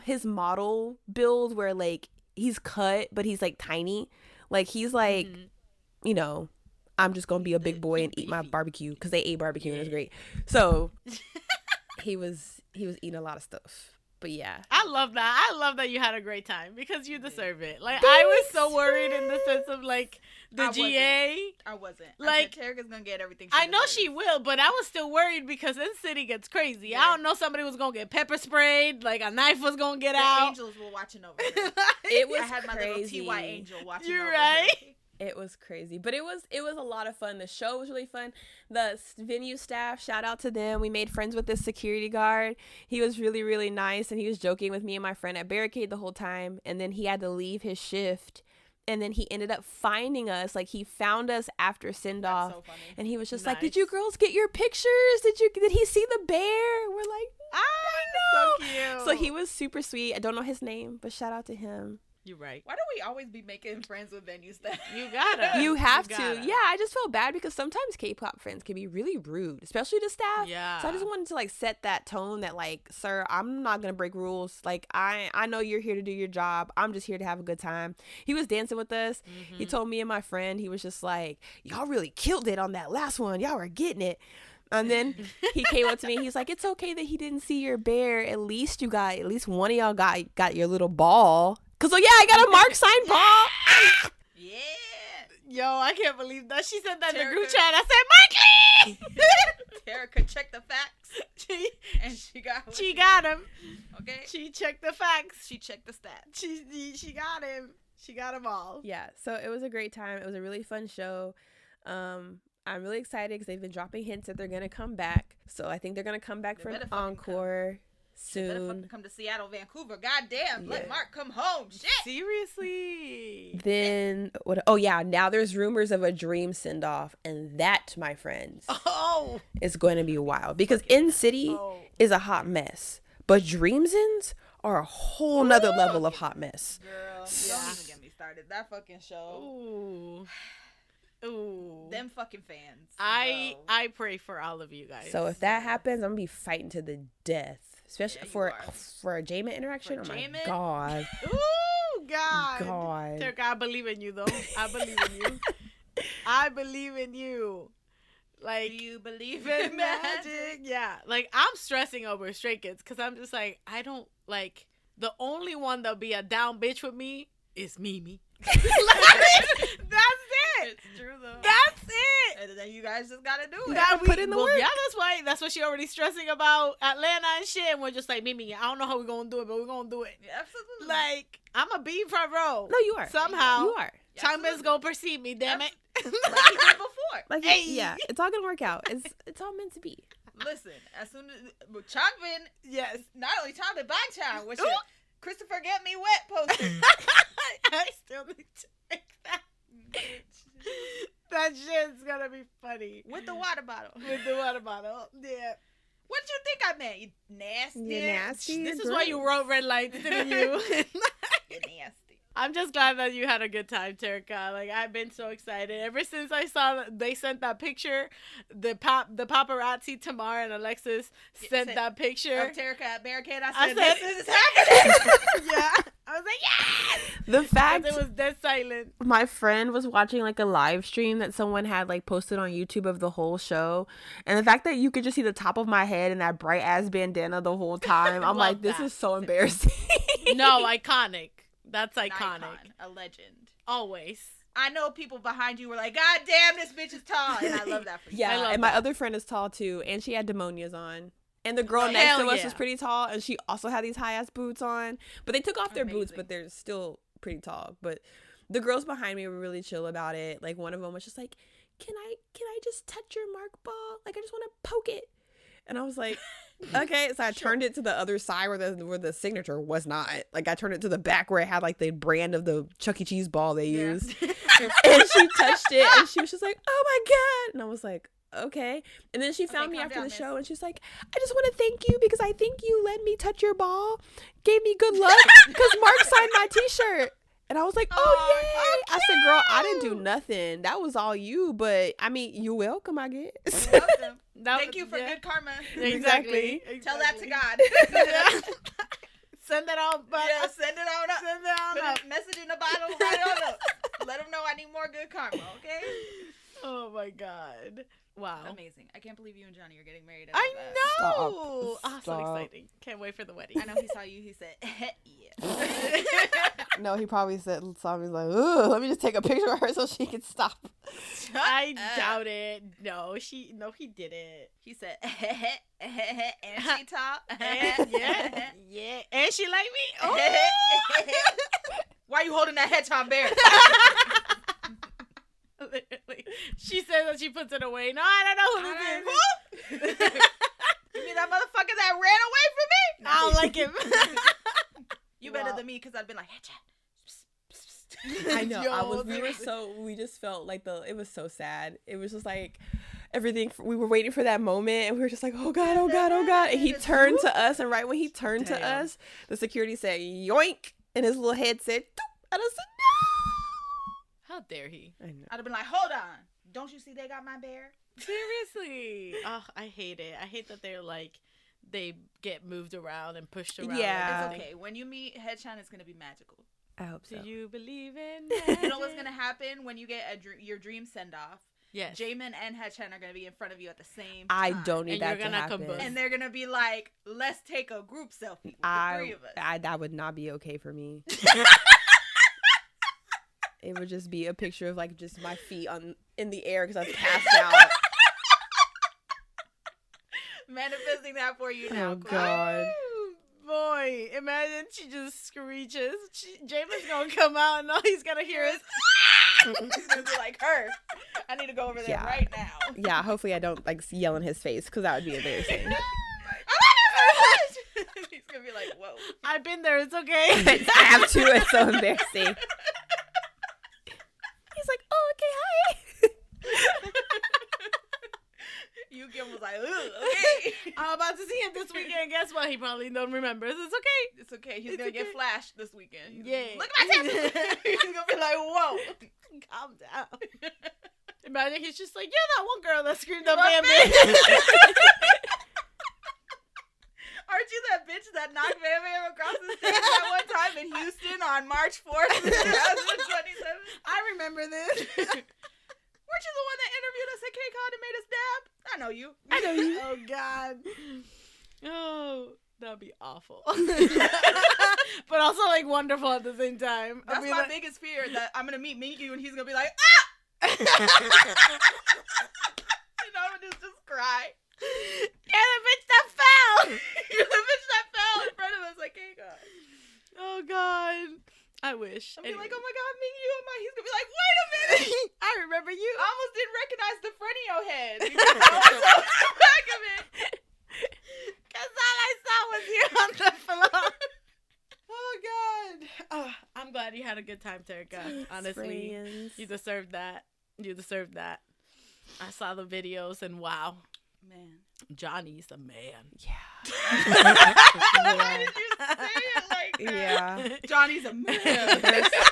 his model build where like he's cut, but he's like tiny. Like he's like, you know, I'm just going to be a big boy and eat my barbecue because they ate barbecue and it was great. So he was eating a lot of stuff. But yeah. I love that. I love that you had a great time because you deserve it. Like, I was so worried in the sense of like the I GA. I wasn't. Like, Terrica's gonna get everything. I know deserves. she will, but I was still worried because NCT gets crazy. Yeah. I don't know, somebody was gonna get pepper sprayed, like a knife was gonna get The out. angels were watching over her. It was I had my little crazy. TY angel watching You're over right. her. It was crazy, but it was a lot of fun. The show was really fun. The venue staff, shout out to them. We made friends with this security guard. He was really, really nice, and he was joking with me and my friend at Barricade the whole time. And then he had to leave his shift, and then he ended up finding us. Like he found us after send off, So funny. and he was just Nice. like, "Did you girls get your pictures? Did he see the bear?" We're like, "I know." So cute. So he was super sweet. I don't know his name, but shout out to him. You're right. Why do we always be making friends with venue staff? You gotta. You have to. gotta. Yeah, I just felt bad because sometimes K-pop friends can be really rude, especially to staff. Yeah. So I just wanted to like set that tone that like, sir, I'm not going to break rules. Like I know you're here to do your job. I'm just here to have a good time. He was dancing with us. He told me and my friend, he was just like, y'all really killed it on that last one. Y'all were getting it. And then he came up to me. He was like, it's okay that he didn't see your bear. At least one of y'all got your little ball. Cause yeah, I got a Mark signed ball. Yeah. Yo, I can't believe that. She said that in the group Terrica. chat. I said, Markley! Terrica checked the facts, and she got what She got him. Okay. She checked the facts. She checked the stats. She got him. She got them all. Yeah, so it was a great time. It was a really fun show. I'm really excited because they've been dropping hints that they're gonna come back. So I think they're gonna come back They for an better fucking encore Better soon. fucking come to Seattle, Vancouver. Goddamn, Yeah. let Mark come home. Shit. Seriously. Then what? Oh yeah, now there's rumors of a Dream send off, and that, my friends, Oh. is going to be wild because NCT Oh. is a hot mess, but Dreams ends are a whole nother level of hot mess. Girl, Yeah. don't even get me started. That fucking show. Ooh. Ooh. Them fucking fans. I bro. I pray for all of you guys. So if that happens, I'm gonna be fighting to the death, especially Yeah, you for are. a Jamin interaction. For Oh my Jamin? god, Ooh, God. God. Terrica, I believe in you, though. I believe in you. I believe in you. Like, Do you believe in in magic? magic? Yeah. Like, I'm stressing over Stray Kids because I'm just like, I don't, like, the only one that'll be a down bitch with me is Mimi. Like, that's it. It's true though. That's it. And then you guys just gotta do it. Gotta put in the work. Yeah, that's why she already stressing about Atlanta and shit. And we're just like, Mimi, I don't know how we're gonna do it, but we're gonna do it. Yeah, absolutely. Like, I'm a be front row. No, you are. Somehow. You are. Changmin's gonna perceive me, damn it. like you did before. Like Hey. yeah, it's all gonna work out. It's all meant to be. Listen, as soon as Changbin, Yes. not only Changbin, Bangchan, which Ooh. is Christopher Get Me Wet posted. I still need to make that. That shit's gonna be funny. With the water bottle. With the water bottle. Yeah. What did you think I meant? You nasty. You nasty. This is You're why you gross. wrote red lights, didn't you? You nasty. I'm just glad that you had a good time, Terrica. Like, I've been so excited ever since I saw that they sent that picture. The paparazzi, Tamar and Alexis sent that picture. Of Terrica at Barricade, I I said, said- this is happening. Yeah, I was like, yes. The fact It was dead silent. my friend was watching like a live stream that someone had like posted on YouTube of the whole show, and the fact that you could just see the top of my head and that bright ass bandana the whole time, I'm Love like, this that. is so embarrassing. No, iconic. That's An iconic. icon, a legend. Always. I know people behind you were like, God damn, this bitch is tall. And I love that for you. I Yeah, love and my that. other friend is tall too, and she had demonias on. And the girl Hell next to us yeah. was pretty tall, and she also had these high ass boots on. But they took off their boots, Amazing. but they're still pretty tall. But the girls behind me were really chill about it. Like one of them was just like, can I just touch your mark ball? Like, I just want to poke it. And I was like, okay. So I turned it to the other side where the signature was not. Like, I turned it to the back where it had like the brand of the Chuck E. Cheese ball they used. And she touched it and she was just like, oh my God. And I was like, okay. And then she found me after the show and she's like, I just want to thank you because I think you let me touch your ball, gave me good luck because Mark signed my t-shirt. And I was like, oh, yay. I said, girl, I didn't do nothing. That was all you. But, I mean, you're welcome, I guess. You're welcome. Thank you for good karma. Exactly. Tell that to God. Send it on. Yeah, send it on up. Send it on up. Message in a bottle right on up. Let them know I need more good karma, okay? Oh, my God. Wow. Amazing. I can't believe you and Johnny are getting married. I know. Stop. So exciting. Can't wait for the wedding. I know he saw you. He said, yeah. No, he probably saw me like, ugh, let me just take a picture of her so she can stop. I doubt it. No, he didn't. He said, and she talked. Yeah. And she like me? Oh. Why are you holding that hedgehog bear? Literally. She says that she puts it away. No, I don't know who this is. You mean that motherfucker that ran away from me? I don't like him. You better than me because I'd been like, hedgehog. I know. We just felt like it was so sad. It was just like everything. We were waiting for that moment and we were just like, oh God, oh God, oh God. And he turned to us. And right when he turned to us, the security said, yoink. And his little head said, doop. And I said, no. How dare he? I know. I'd have been like, hold on. Don't you see they got my bear? Seriously. Oh, I hate it. I hate that they get moved around and pushed around. Yeah. It's okay. When you meet Hedchan, it's going to be magical. I hope so. Do you believe in magic? You know what's going to happen when you get your dream send-off? Yes. Jamin and Hedchan are going to be in front of you at the same time. I don't need And that to happen. combust. And they're going to be like, let's take a group selfie with the three of us. That would not be okay for me. It would just be a picture of like just my feet in the air because I was passed out. Manifesting that for you now. Oh God. Boy, imagine she just screeches. Jamin's gonna come out and all he's gonna hear is He's gonna be like, her. I need to go over there right now. Yeah, hopefully I don't like yell in his face because that would be embarrassing. He's gonna be like, whoa. I've been there, it's okay. I have to, it's so embarrassing. He's like, oh, okay, hi. Yu-Kim was like, ugh, okay. I'm about to see him this weekend. Guess what? He probably don't remember. It's okay. It's okay. He's gonna get flashed this weekend. Yeah. Look at my tip. He's gonna be like, whoa. Calm down. Imagine he's just like, you're that one girl that screamed up Bam Bam Bam. Aren't you that bitch that knocked Bam Bam across the stage that one time in Houston on March 4th, 2027? I remember this. Weren't you the one that interviewed us at KCON and made us dab? I know you. I know you. Oh, God. Oh, that'd be awful. But also, like, wonderful at the same time. That's my like, biggest fear, that I'm going to meet you and he's going to be like, ah! And I'm going to just cry. You're the bitch that fell. You're the bitch that fell in front of us at KCON. Oh, God. I wish. I'll be like, oh my God, me, you, and my. He's gonna be like, wait a minute. I remember you. I almost didn't recognize the front of your head. Because I was on the back of it. Because all I saw was you on the floor. Oh, God. Oh, I'm glad you had a good time, Terrica. Honestly, you deserved that. You deserved that. I saw the videos and wow. Man. Johnny's a man. Yeah. Why did you say it like that? Yeah. Johnny's a man.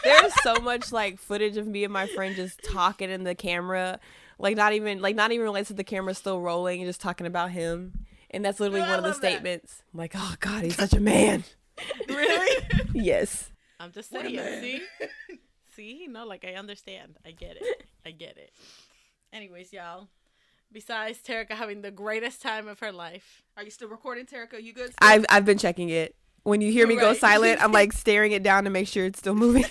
There's so much like footage of me and my friend just talking in the camera, like not even related to the camera still rolling and just talking about him. And that's literally one of the statements. I'm like, oh God, he's such a man. Really? Yes. I'm just saying. See? No, like I understand. I get it. Anyways, y'all. Besides Terrica having the greatest time of her life. Are you still recording, Terrica? You good? I've been checking it. When you hear me go silent, I'm like staring it down to make sure it's still moving.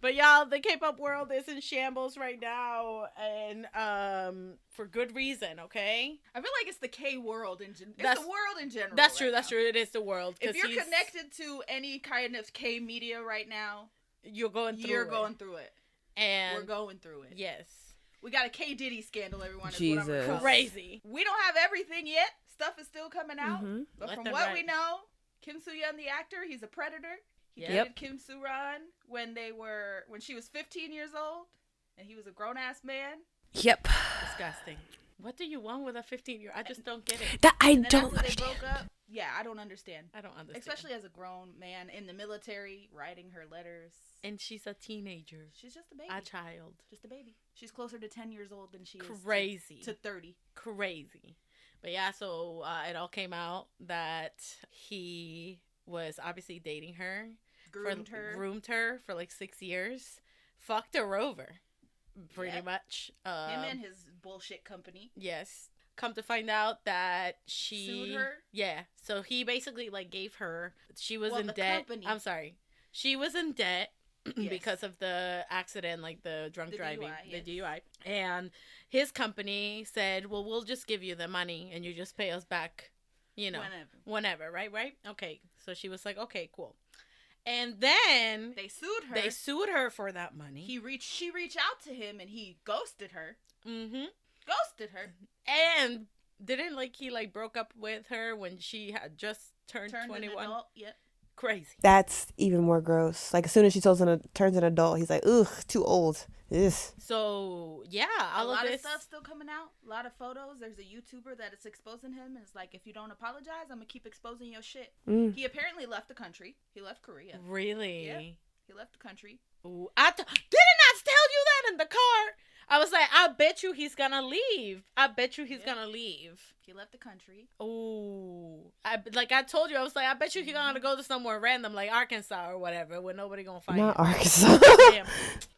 But y'all, the K-pop world is in shambles right now, and for good reason. Okay. I feel like it's the K world it's the world in general. That's true. Right That's now. true. It is the world. If you're connected to any kind of K media right now, you're going through it. And And we're going through it. Yes. We got a K Diddy scandal, everyone. Jesus. Is what I'm gonna call it. Crazy. We don't have everything yet. Stuff is still coming out. Mhm. But Left from and what right. we know, Kim Soo-hyun, the actor, he's a predator. He Yep. dated Kim Soo-ran when she was 15 years old, and he was a grown-ass man. Yep. Disgusting. What do you want with a 15-year? I just don't get it. That I And then don't after they understand. broke up, yeah, I don't understand. I don't understand. Especially as a grown man in the military, writing her letters. And she's a teenager. She's just a baby. A child. Just a baby. She's closer to 10 years old than she is Crazy. to 30. Crazy. But yeah, so it all came out that he was obviously dating her. Groomed her for like 6 years. Fucked her over. Pretty Yep. much. Him and his bullshit company. Yes. Come to find out that she Sued her? Yeah. So he basically like gave her. She was in the debt. company. I'm sorry. She was in debt Yes. because of the accident, like the drunk The driving, DUI, the yes. DUI. And his company said, "Well, we'll just give you the money and you just pay us back, whenever, right? Okay." So she was like, "Okay, cool." And then They sued her. they sued her for that money. She reached out to him and he ghosted her. Mm-hmm. Ghosted her. And didn't he broke up with her when she had just turned Turned 21? an adult. Yep. Crazy. That's even more gross. Like as soon as she turns an adult, he's like, ugh, too old. Ugh. So yeah, A all lot of of this. stuff still coming out. A lot of photos. There's a YouTuber that is exposing him. And it's like, if you don't apologize, I'm gonna keep exposing your shit. Mm. He apparently left the country. He left Korea. Really? Yeah. He left the country. Ooh, didn't I tell you that in the car? I was like, I bet you he's gonna leave. Gonna leave. He left the country. Ooh, I told you, I was like, I bet you he's gonna go to somewhere random like Arkansas or whatever, where nobody gonna find Not him. Arkansas. Damn.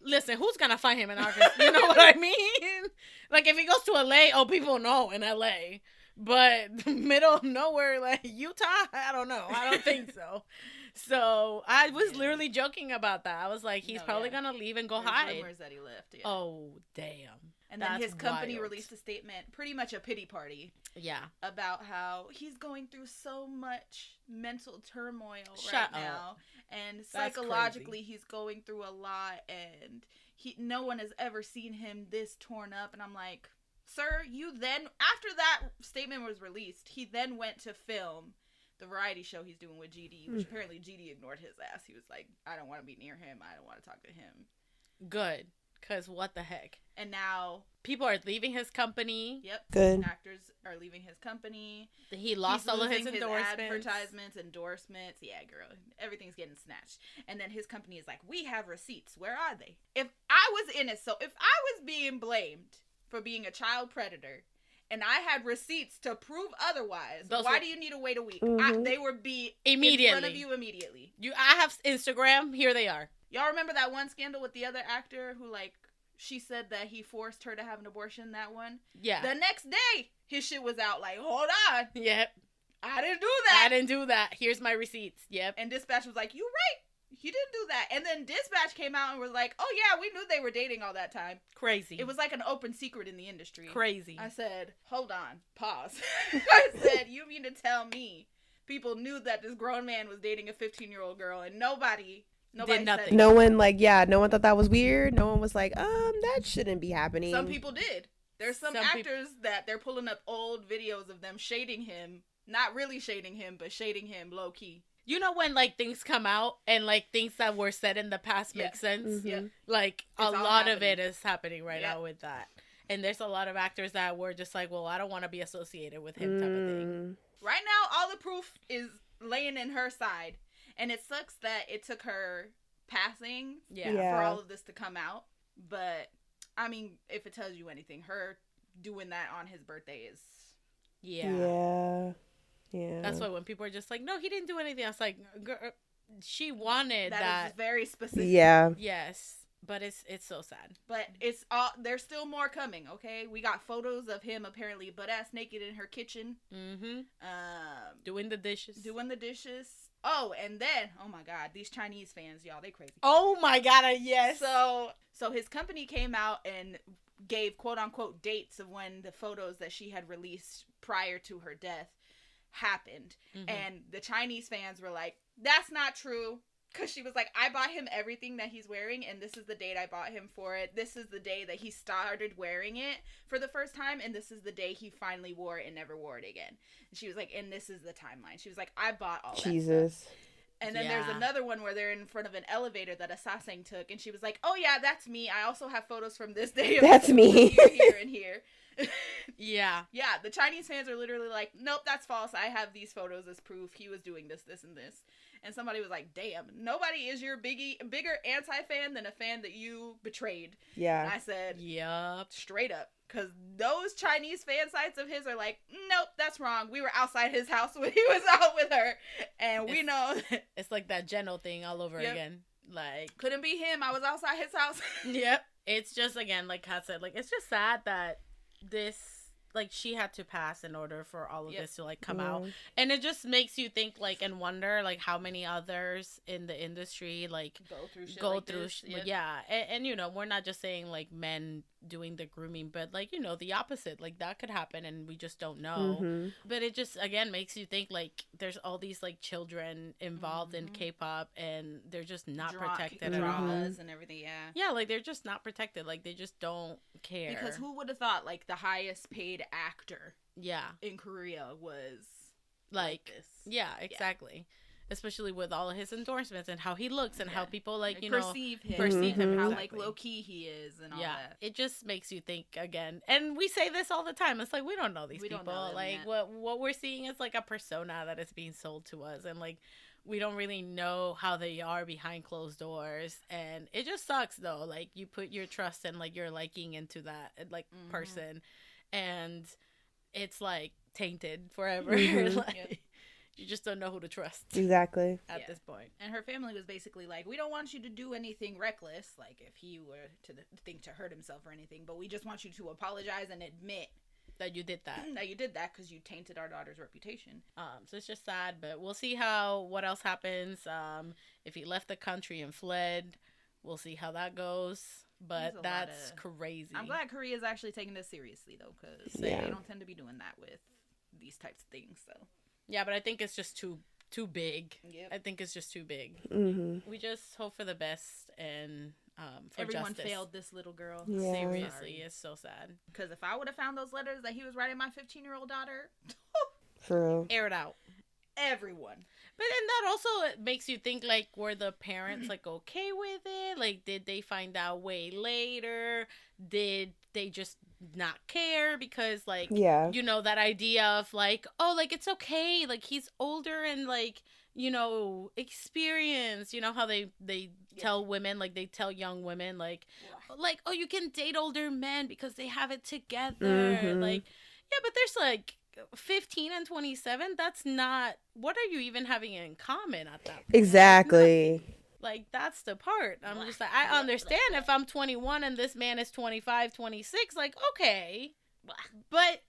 Listen, who's gonna find him in Arkansas? You know what I mean? Like if he goes to LA, people know in LA. But middle of nowhere, like Utah, I don't know. I don't think so. So I was literally joking about that. I was like, he's probably gonna leave and go There's hide. rumors that he left. Yeah. Oh damn! And then That's his company wild. released a statement, pretty much a pity party, Yeah. about how he's going through so much mental turmoil Shut right now, and That's psychologically crazy. he's going through a lot, and no one has ever seen him this torn up. And I'm like, sir, after that statement was released, he then went to film the variety show he's doing with GD, which apparently GD ignored his ass. He was like, I don't want to be near him. I don't want to talk to him. Good. Cause what the heck? And now, People are leaving his company. yep, Good. actors are leaving his company. He lost He's all of his losing endorsements. endorsements. Yeah, girl. Everything's getting snatched. And then his company is like, we have receipts. Where are they? If I was being blamed for being a child predator and I had receipts to prove otherwise, why do you need to wait a week? Mhm. They would be Immediately. in front of you immediately. I have Instagram. Here they are. Y'all remember that one scandal with the other actor who, she said that he forced her to have an abortion, that one? Yeah. The next day, his shit was out like, hold on. Yep. I didn't do that. I didn't do that. Here's my receipts. Yep. And Dispatch was like, you right. You didn't do that. And then Dispatch came out and was like, oh yeah, we knew they were dating all that time. Crazy. It was like an open secret in the industry. crazy. I said, hold on, pause. I said, you mean to tell me people knew that this grown man was dating a 15-year-old girl and nobody Did nothing. said No one no one thought that was weird. No one was like, that shouldn't be happening. Some people did. There's some Some actors that they're pulling up old videos of them shading him. Not really shading him, but shading him low key. You know when things come out and things that were said in the past make sense? Mhm. Yeah. A all lot of happening. it is happening right Yep. now with that. And there's a lot of actors that were just like, well, I don't want to be associated with him type of thing. Right now, all the proof is laying in her side. And it sucks that it took her passing Yeah. for all of this to come out. But, I mean, if it tells you anything, her doing that on his birthday is... Yeah. Yeah. That's why when people are just like, no, he didn't do anything. I was like, girl, she wanted that. that is very specific. Yeah. Yes. But it's so sad. But there's still more coming, okay? We got photos of him apparently butt-ass naked in her kitchen. Mm-hmm. Doing the dishes. Doing the dishes. Oh, and then, oh my God, these Chinese fans, y'all, they crazy. Oh my God, yes. So his company came out and gave quote-unquote dates of when the photos that she had released prior to her death happened. Mhm. And the Chinese fans were like, that's not true. Because she was like, I bought him everything that he's wearing, and this is the date I bought him for it. This is the day that he started wearing it for the first time, and this is the day he finally wore it and never wore it again. And she was like, and this is the timeline. She was like, I bought all that stuff. And then there's another one where they're in front of an elevator that a Sasang took, and she was like, oh yeah, that's me. I also have photos from this day. That's me. Here, and here. Yeah. Yeah, the Chinese fans are literally like, nope, that's false. I have these photos as proof. He was doing this, this, and this. And somebody was like, damn, nobody is your bigger anti-fan than a fan that you betrayed. Yeah. And I said, Yup. straight up. Because those Chinese fan sites of his are like, nope, that's wrong. We were outside his house when he was out with her. And we know. It's like that Geno thing all over again. Like, couldn't be him. I was outside his house. Yep. It's just, again, like Kat said, like, it's just sad that this, like, she had to pass in order for all of this to, like, come out. And it just makes you think, like, and wonder, like, how many others in the industry, like, go through shit. Yeah. And, you know, we're not just saying, like, men doing the grooming, but, like, you know, the opposite. Like, that could happen, and we just don't know. But it just, again, makes you think, like, there's all these, like, children involved in K-pop, and they're just not protected at all. Dramas and everything, Yeah, like, they're just not protected. Like, they just don't care. Because who would have thought, like, the highest paid actor in Korea was like this? Yeah, exactly. Especially with all of his endorsements and how he looks and how people, like, you know, perceive him, how exactly. like low-key he is and all that. It just makes you think again. And we say this all the time. It's like, we don't know these people. Don't know them like, yet. what we're seeing is like a persona that is being sold to us. And, like, we don't really know how they are behind closed doors. And it just sucks, though. Like, you put your trust and, like, your liking into that, like, person. And it's, like, tainted forever. Like, you just don't know who to trust. Exactly. At this point. And her family was basically like, we don't want you to do anything reckless, like if he were to think to hurt himself or anything, but we just want you to apologize and admit that you did that. That you did that because you tainted our daughter's reputation. So it's just sad, but we'll see what else happens. If he left the country and fled, we'll see how that goes. But that's crazy. I'm glad Korea's actually taking this seriously, though, because they don't tend to be doing that with these types of things, so. Yeah, but I think it's just too big. Yep. I think it's just too big. We just hope for the best and for everyone justice. failed this little girl. Yeah. Seriously, it's so sad. Because if I would have found those letters that he was writing my 15-year-old daughter, for real. Air it out. Everyone. But then that also makes you think, like, were the parents, like, okay with it? Like, did they find out way later? Did they just not care? Because, like, you know, that idea of, like, oh, like, it's okay. Like, he's older and, like, you know, experienced. You know how they tell women, like, they tell young women, like, oh, you can date older men because they have it together. Like, yeah, but there's, like, 15 and 27, that's not, what are you even having in common at that point? Exactly. Like, that's the part. I'm just like, I understand if I'm 21 and this man is 25, 26, like, okay. But,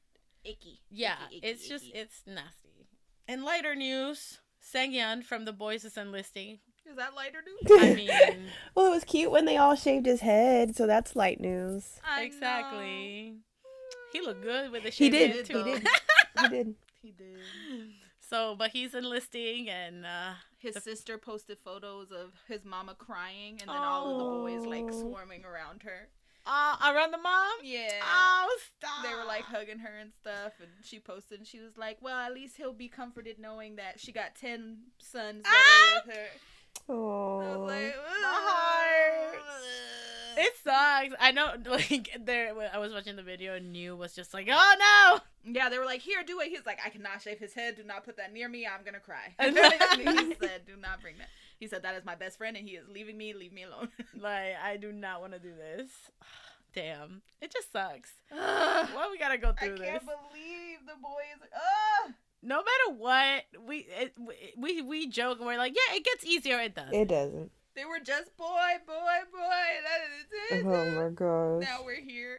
icky. Yeah, icky, it's just, icky. it's nasty. In lighter news, Sangyeon from The Boys is enlisting. Is that lighter news? I mean... well, it was cute when they all shaved his head, so that's light news. Exactly. He looked good with the shaved head, too. He did. So, but he's enlisting, and his sister posted photos of his mama crying, and then all of the boys like swarming around her. Around the mom? Yeah. Oh, stop. They were like hugging her and stuff, and she posted, and she was like, "Well, at least he'll be comforted knowing that she got 10 sons that are with her." Oh. I was like, my heart. It sucks. I know, like, I was watching the video and New was just like, oh no! Yeah, they were like, here, do it. He's like, I cannot shave his head. Do not put that near me. I'm gonna cry. He said, do not bring that. He said, that is my best friend and he is leaving me. Leave me alone. Like, I do not want to do this. Damn. It just sucks. Why we gotta go through this? I can't believe the boys. No matter what, we joke and we're like, yeah, it gets easier. It does. It doesn't. They were just boy. That is it. Oh my gosh. Now we're here.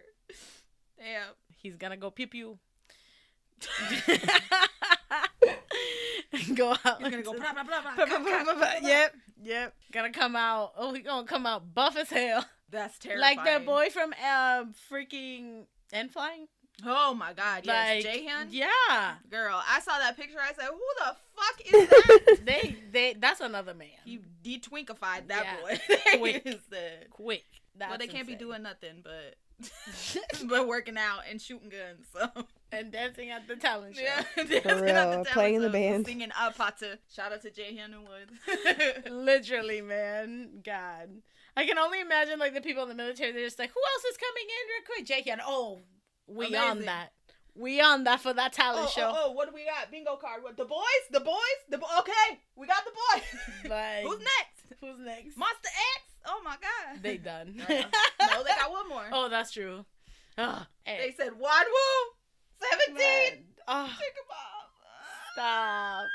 Damn. He's gonna go pew pew. Go out. He's gonna go blah, blah, blah, blah. Yep. Gonna come out. Oh, he's gonna come out buff as hell. That's terrifying. Like that boy from freaking N Flying. Oh my God, yes, Like, Jaehyun. yeah. Girl, I saw that picture. I said, "Who the fuck is that?" They that's another man. You de-twinkified that Yeah. boy. Quick. He said. Quick. That's Well, they can't be insane. doing nothing but working out and shooting guns. So And dancing at the talent show. yeah, For real, playing in the band. singing Apata. Shout out to Jaehyun and Woods. Literally, man. God. I can only imagine, like, the people in the military, they're just like, who else is coming in real quick? Jaehyun. Oh, we Amazing. on that. We on that for that talent show. Oh, what do we got? Bingo card. What? The boys? Okay, we got the boys. Like, Who's next? Who's next? Monster X? Oh my God. They done. No, they got one more. Oh, that's true. Oh, They said Wanwoo, 17. oh, Think about. stop.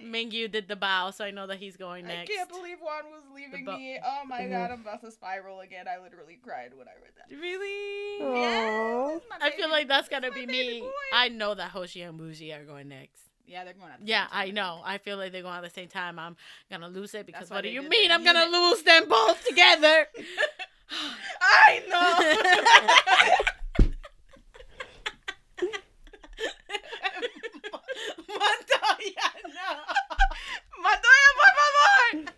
Going. Mingyu did the bow, so I know that he's going I next. can't believe Wanwoo's leaving The me. Oh my God, I'm about to spiral again. I literally cried when I read that. Really? Aww. Yes, my I feel baby- like that's this gonna is be my baby me. boy. I know that Hoshi and Bougie are going next. Yeah, they're going at the Yeah, same time. I know. I feel like they're going at the same time. I'm gonna lose it because That's why what do they you did mean the I'm gonna unit. lose them both together? I know. Montoya, no. Montoya, por favor.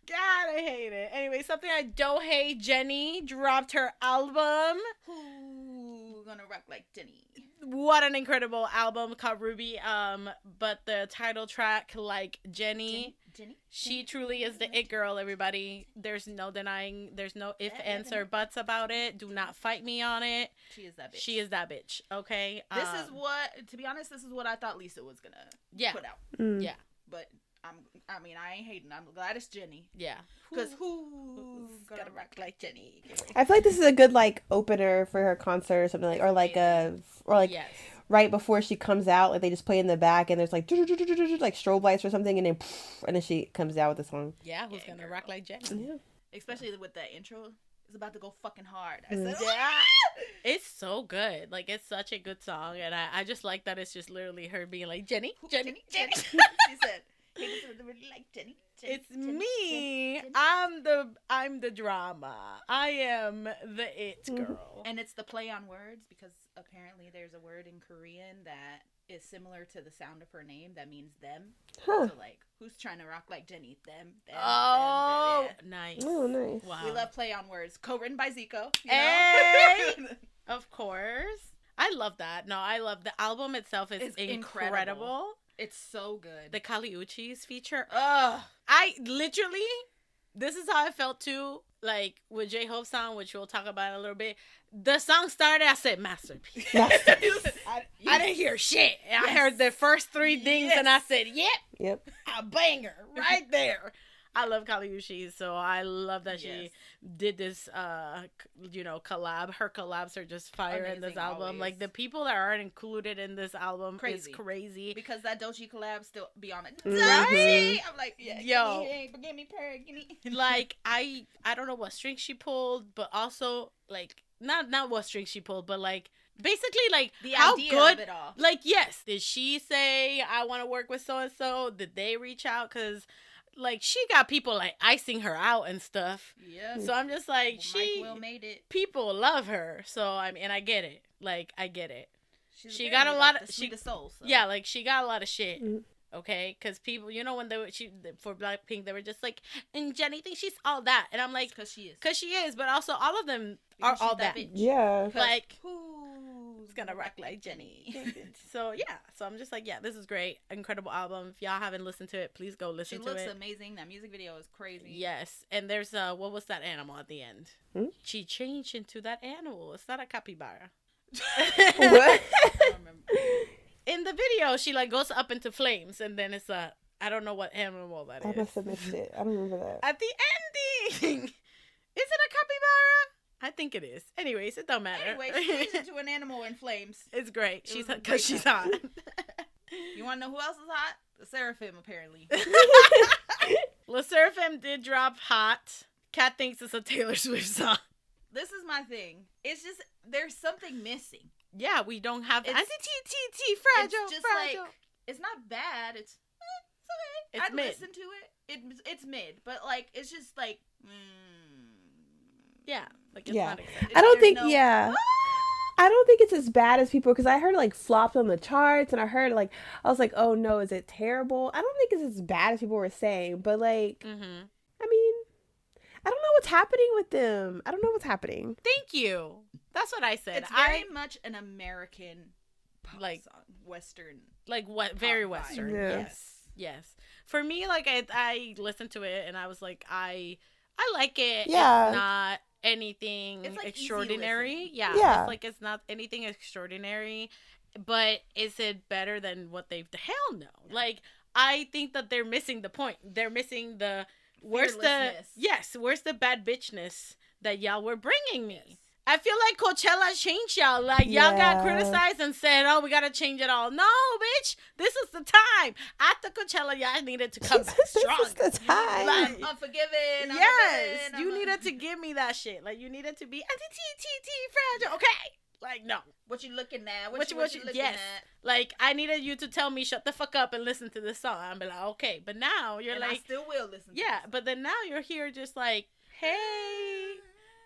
God, I hate it. Anyway, something I don't hate, Jennie dropped her album. Who gonna rock like Jennie? What an incredible album called Ruby. But the title track, like Jennie, Jennie. she truly is the it girl, everybody. There's no denying, there's no if, ands, or buts about it. Do not fight me on it. She is that bitch. She is that bitch, okay? This is what, to be honest, this is what I thought Lisa was gonna Yeah. put out. Yeah. But I ain't hating. I'm glad it's Jennie. Yeah. Because who's gonna rock like Jennie? I feel like this is a good like opener for her concert or something like, or like Yes. right before she comes out, like they just play in the back and there's like like strobe lights or something, and then she comes out with the song. Yeah, who's Yeah, gonna girl. rock like Jennie? Yeah. Especially with that intro. It's about to go fucking hard. I said, Yeah. It's so good. Like, it's such a good song. And I just like that it's just literally her being like, Jennie. she said, "Hey, this is really like Jennie. Jennie, It's Jennie, me. Jennie." I'm the drama. I am the it girl. And it's the play on words because apparently there's a word in Korean that is similar to the sound of her name that means them. Huh. So like, who's trying to rock like Jennie? Them. Oh, them. nice. Oh, nice. Wow. We love play on words. Co-written by Zico. You Hey! know? Of course. I love that. No, I love the album itself is It's incredible. incredible. It's so good. The Kaliuchis feature. Ugh. I literally, this is how I felt too, like with J-Hope's song, which we'll talk about in a little bit. The song started, I said, masterpiece. I didn't hear shit. I heard the first three things and I said, yep, Yep. a banger right there. I love Kaliuchi, so I love that she Yes. did this, collab. Her collabs are just fire in this Amazing, album. always. Like, the people that aren't included in this album Crazy. is crazy. Because that Dochi collab still be on it. Mhm. Dochi! I'm like, yeah, Yo. give me per, give me. Like, I don't know what string she pulled, but also, like, not what string she pulled, but, like, basically, like, The how idea good, of it all. like, yes, did she say, I want to work with so-and-so? Did they reach out? Because, like, she got people, like, icing her out and stuff. Yeah. So I'm just like, Mike Will made it. people love her. So, I mean, I get it. Like, I get it. She's She very, got a like, lot of- the she- sweetest soul. So. Yeah, like, she got a lot of shit. Mhm. Okay? Because people, when for Blackpink, they were just like, and Jennie thinks she's all that. And I'm like, Because she is. because she is, but also all of them are Because all she's that. bitch. Yeah. 'Cause Like, who's gonna rock like Jennie? Jennie? So, yeah. So I'm just like, yeah, this is great. Incredible album. If y'all haven't listened to it, please go She listen to looks it. amazing. That music video is crazy. Yes. And there's, what was that animal at the end? Hmm? She changed into that animal. It's not a capybara. What? I don't remember. In the video, she like goes up into flames, and then it's I don't know what animal that I is. must have missed it. I don't remember that. At the ending, is it a capybara? I think it is. Anyways, it don't matter. Anyway, she changed into an animal in flames. It's great. It She's was a because great she's time. hot. You want to know who else is hot? The Seraphim, apparently. LE did drop Hot. Kat thinks it's a Taylor Swift song. This is my thing. It's just, there's something missing. Yeah, we don't have It's- anti-TTT fragile. It's just fragile. like, it's not bad. It's okay. It's I'd mid. listen to it. It's mid. But, like, it's just like, Yeah, like it's Yeah. not exciting. I don't There's think. no- Yeah. I don't think it's as bad as people, because I heard like flopped on the charts, and I was like, oh no, is it terrible? I don't think it's as bad as people were saying, but like, I mean, I don't know what's happening with them. I don't know what's happening. Thank you. That's what I said. It's very much an American pop like song, Western, like what very vibe. Western. Yeah. Yes. For me, like I listened to it and I was like, I like it. Yeah. It's not anything It's, like, easy extraordinary. listening. Yeah. It's like it's not anything extraordinary. But is it better than what they've? Hell no. Like I think that they're missing the point. They're missing the where's the bad bitchness that y'all were bringing me. Yes. I feel like Coachella changed y'all. Like, y'all got criticized and said, oh, we got to change it all. No, bitch. This is the time. After Coachella, y'all needed to come back strong. This is the time. Like, Unforgiven. yes. You needed to give me that shit. Like, you needed to be fragile. Okay. Like, no. What you looking at? What you looking at? Like, I needed you to tell me, shut the fuck up and listen to this song. I'm like, okay. But now you're And like. I still will listen to Yeah. this. But then now you're here just like, hey.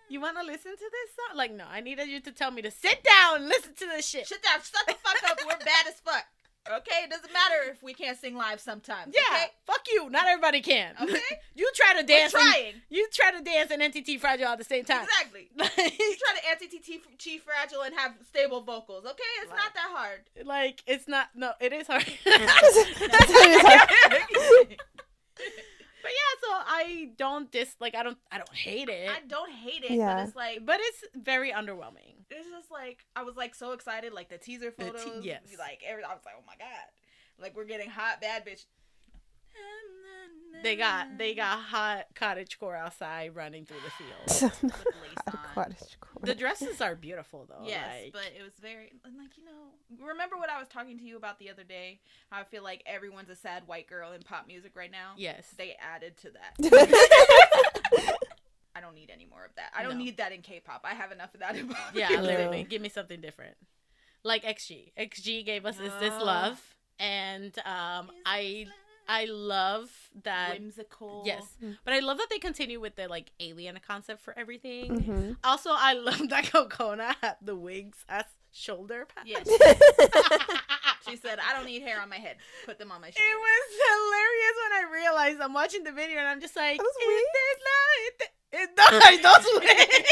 You want to listen to this song? Like, no, I needed you to tell me to sit down and listen to this shit. Sit down. Shut the fuck up. We're bad as fuck. Okay? It doesn't matter if we can't sing live sometimes. Yeah, Okay? fuck you. Not everybody can. Okay? You try to dance. We're trying. You try to dance and NTT Fragile at the same time. Exactly. You try to anti-T Fragile and have stable vocals. Okay? It's not that hard. Like, it's not. No, it is hard. But yeah, so I don't I don't hate it. I don't hate it, Yeah. but it's like, But it's very underwhelming. it's just like, I was like so excited, like the teaser photos, yes. like I was like, oh my god, like we're getting hot bad bitch. They got hot cottagecore outside running through the field. With lace on. The dresses are beautiful though. Yes, like, but it was very, like, remember what I was talking to you about the other day? How I feel like everyone's a sad white girl in pop music right now. yes. They added to that. I don't need any more of that. I don't need that in K-pop. I have enough of that in pop Yeah, music. literally. Give me something different. Like XG. XG gave us Is This Love? And I love that. Whimsical. Yes. But I love that they continue with the like alien concept for everything. Mm-hmm. Also, I love that Kokona had the wigs as shoulder pads. Yes. She said, I don't need hair on my head. Put them on my It shoulder. was hilarious when I realized I'm watching the video and I'm just like, Those wigs? those wigs.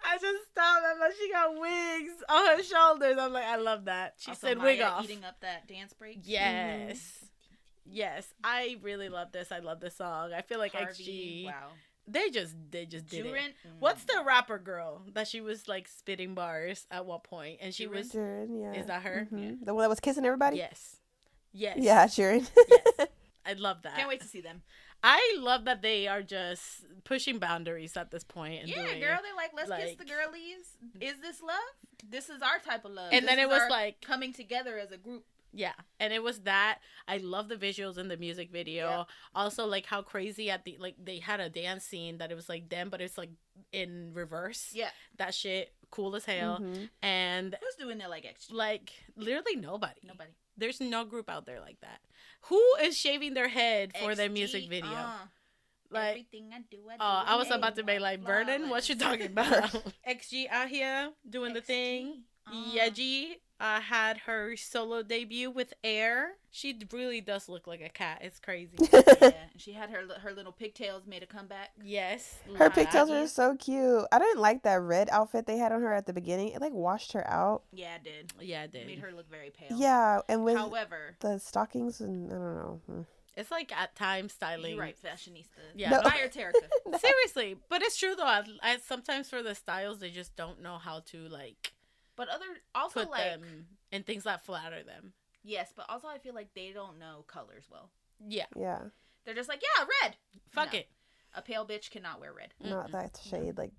I just stopped. I'm like, she got wigs on her shoulders. I'm like, I love that. She Also, said Maya wig off. eating up that dance break. Yes. Yes. I really love this. I love this song. I feel like Harvey, XG. wow. They just did it. Jurin? What's the rapper girl that she was like spitting bars at one point and she was Sharon, yeah. Is that her? Mm-hmm. Yeah. The one that was kissing everybody? Yes. Yes. Yeah, Sharon. Yes. I love that. Can't wait to see them. I love that they are just pushing boundaries at this point. And Yeah, doing, girl, they like, let's kiss like- the girlies. Is this love? This is our type of love. And then This it is was our like- coming together as a group. Yeah, and it was that. I love the visuals in the music video. Yeah. Also, like how crazy at the like they had a dance scene that it was like them, but it's like in reverse. Yeah. That shit cool as hell. Mhm. And Who's doing it like extra? like literally nobody. Nobody. There's no group out there like that. Who is shaving their head for their music video? Like, everything I do, I was about to be like, Vernon, what you talking about? XG out here doing the thing. Yeji had her solo debut with Air. She really does look like a cat. It's crazy. Yeah, she had her little pigtails made a comeback. Yes. Her pigtails are so cute. I didn't like that red outfit they had on her at the beginning. It like washed her out. Yeah, it did. Yeah, it did. Made her look very pale. Yeah, and with However, the stockings and I don't know. It's like at times styling. you're right, fashionista. Yeah. No. Buy her Terrica. Seriously, but it's true though. I sometimes for the styles they just don't know how to like But also put like them in things that flatter them. yes, but also I feel like they don't know colors well. Yeah. Yeah, They're just like, yeah, red. Fuck No. it. A pale bitch cannot wear red. not that shade. Like,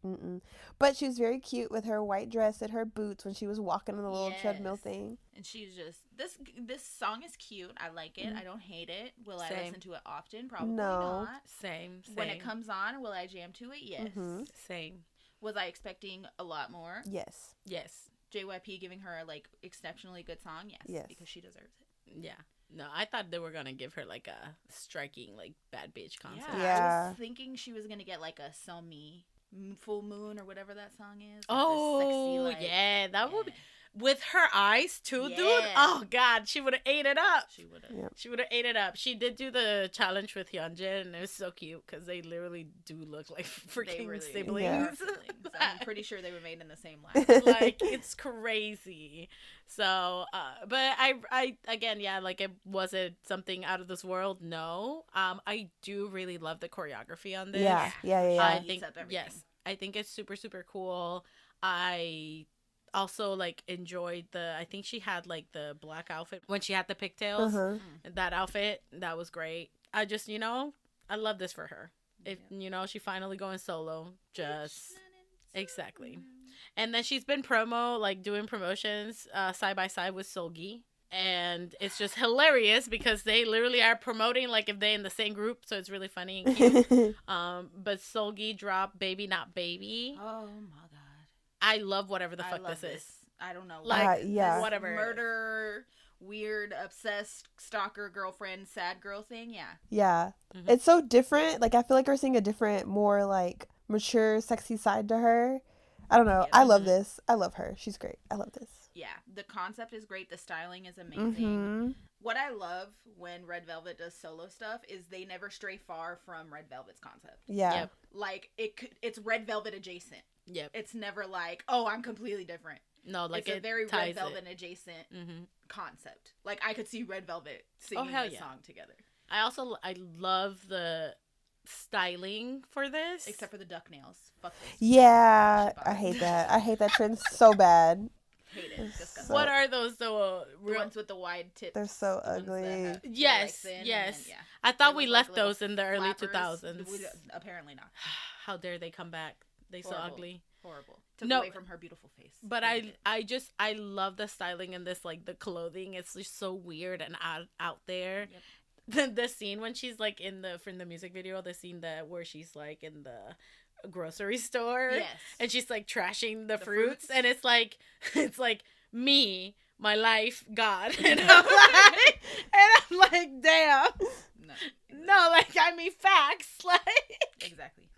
but she was very cute with her white dress and her boots when she was walking on the little treadmill Yes. thing. And she's just this song is cute. I like it. I don't hate it. Will I Same. listen to it often? Probably No. not. Same. When it comes on, will I jam to it? Yes. Mhm. Same. Was I expecting a lot more? Yes. Yes. JYP giving her a like exceptionally good song? Yes. Yes. Because she deserves it. Yeah. No, I thought they were gonna give her like a striking like bad bitch concept. I Yeah. was thinking she was gonna get like a Somi Full Moon or whatever that song is. Like Oh, this sexy, like, yeah, that would be, yeah. with her eyes too, dude. Yeah. Oh God, she would have ate it up. She would have. Yeah. She would have ate it up. She did do the challenge with Hyunjin, and it was so cute because they literally do look like freaking really siblings. Yeah. Siblings. I'm pretty sure they were made in the same line. Like, it's crazy. So, but I again, yeah, like, it wasn't something out of this world. No, I do really love the choreography on this. Yeah. I Eats think up everything. yes, I think it's super super cool. I also like enjoyed I think she had like the black outfit when she had the pigtails. Uh-huh. That outfit, that was great. I just, I love this for her. If she finally going solo, just exactly. And then she's been doing promotions side by side with Seulgi. And it's just hilarious because they literally are promoting like if they're in the same group, so it's really funny and cute. But Seulgi dropped Baby Not Baby. Oh my god. I love whatever the I fuck love this is. I don't know. Like, yeah. whatever. Murder, weird, obsessed, stalker, girlfriend, sad girl thing. Yeah. Yeah. Mhm. It's so different. Like, I feel like we're seeing a different, more like mature, sexy side to her. I don't know. Yeah. I love this. I love her. She's great. I love this. Yeah. The concept is great. The styling is amazing. Mm-hmm. What I love when Red Velvet does solo stuff is they never stray far from Red Velvet's concept. Yeah. Yep. Like, it's Red Velvet adjacent. Yep. It's never like, oh, I'm completely different. No, like it's a very ties Red Velvet adjacent Mm-hmm. concept. Like, I could see Red Velvet singing hell this yeah. song together. I love the styling for this. Except for the duck nails. Fuck this. Yeah. Shit I about hate it. that. I hate that trend so bad. Hate it. Disgusting. So- What are those though? The ones with the wide tips. They're so the ones that ugly. have- they're, Yes, like, thin and yes. then, yeah. I thought They we look left like little those in the early flappers. 2000s. Apparently not. How dare they come back? They so Horrible. ugly. Horrible. Took No, away from her beautiful face. But Hated it. I love the styling in this, like the clothing. It's just so weird and out there. The scene when she's like from the music video, the scene where she's like in the grocery store, Yes. and she's like trashing the The fruits, fruits. and it's like me, my life, God, and I'm like, damn, no, like I mean facts, like Exactly.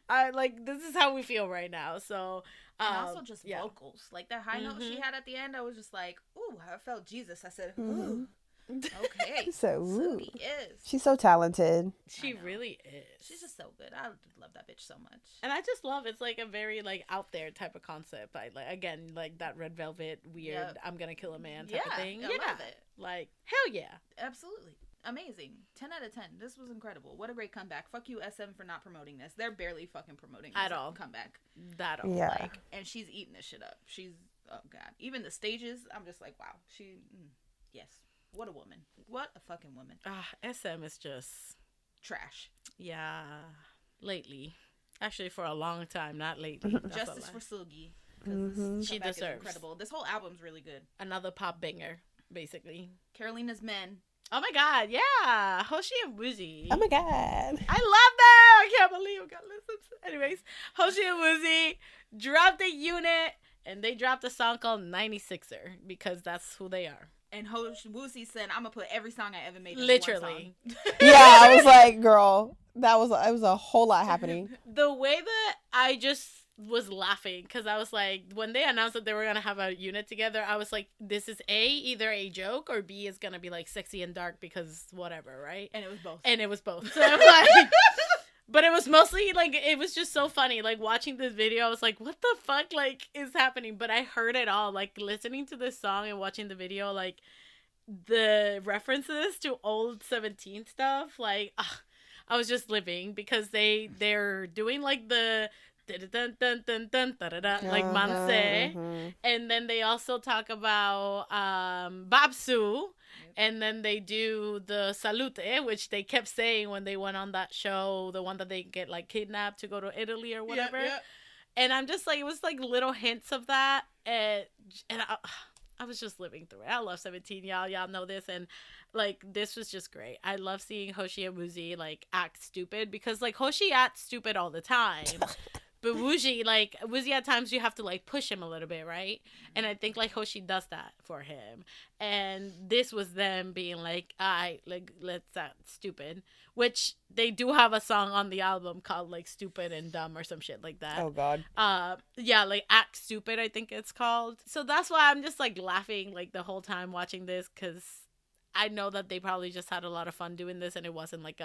I like this is how we feel right now. So And also just yeah. vocals. Like that high note she Mhm. had at the end, I was just like, ooh, I felt Jesus. I said, Mhm. ooh, okay. So, ooh. Suki is. She's so talented. She know. really is. She's just so good. I love that bitch so much. And I just love it's like a very like out there type of concept. I like again like that red velvet weird Yep. I'm gonna kill a man type Yeah, of thing. I Yeah, love it. like hell yeah. Absolutely. Amazing. 10 out of 10. This was incredible. What a great comeback. Fuck you, SM, for not promoting this. They're barely fucking promoting this At all. comeback. That all. Yeah. Like, and she's eating this shit up. She's, oh god. Even the stages, I'm just like, wow. Yes. What a woman. What a fucking woman. SM is just Trash. yeah. Lately, actually for a long time, not lately. That's a Justice lie. for Seulgi. 'Cause Mhm. this She comeback is deserves. incredible. This whole album's really good. Another pop banger, basically. Carolina's Men. Oh my god, yeah, Hoshi and Woozy. Oh my god. I love them. I can't believe we got listened to. Anyways, Hoshi and Woozy dropped a unit, and they dropped a song called 96er because that's who they are. And Woozy said, I'm going to put every song I ever made in Literally. one song. Yeah, I was like, girl, it was a whole lot happening. The way that I just was laughing because I was like, when they announced that they were gonna have a unit together, I was like, this is either a joke or B is gonna be like sexy and dark because whatever, right? And it was both. And it was both. So I'm like, but it was mostly like it was just so funny. Like watching this video, I was like, what the fuck like is happening? But I heard it all. Like listening to this song and watching the video, like the references to old 17 stuff, like I was just living because they're doing like the dun dun dun dun da da da like Manse, Mhm. and then they also talk about Babsu, and then they do the Salute, which they kept saying when they went on that show, the one that they get like kidnapped to go to Italy or whatever. Yep. And I'm just like, it was like little hints of that, and I was just living through it. I love 17, y'all know this, and like this was just great. I love seeing Hoshi and Woozy like act stupid because like Hoshi acts stupid all the time. But Woozi at times you have to like push him a little bit, right? And I think like Hoshi does that for him. And this was them being like, let's act stupid. Which they do have a song on the album called like Stupid and Dumb or some shit like that. Oh God. Yeah, like Act Stupid, I think it's called. So that's why I'm just like laughing like the whole time watching this, because I know that they probably just had a lot of fun doing this, and it wasn't like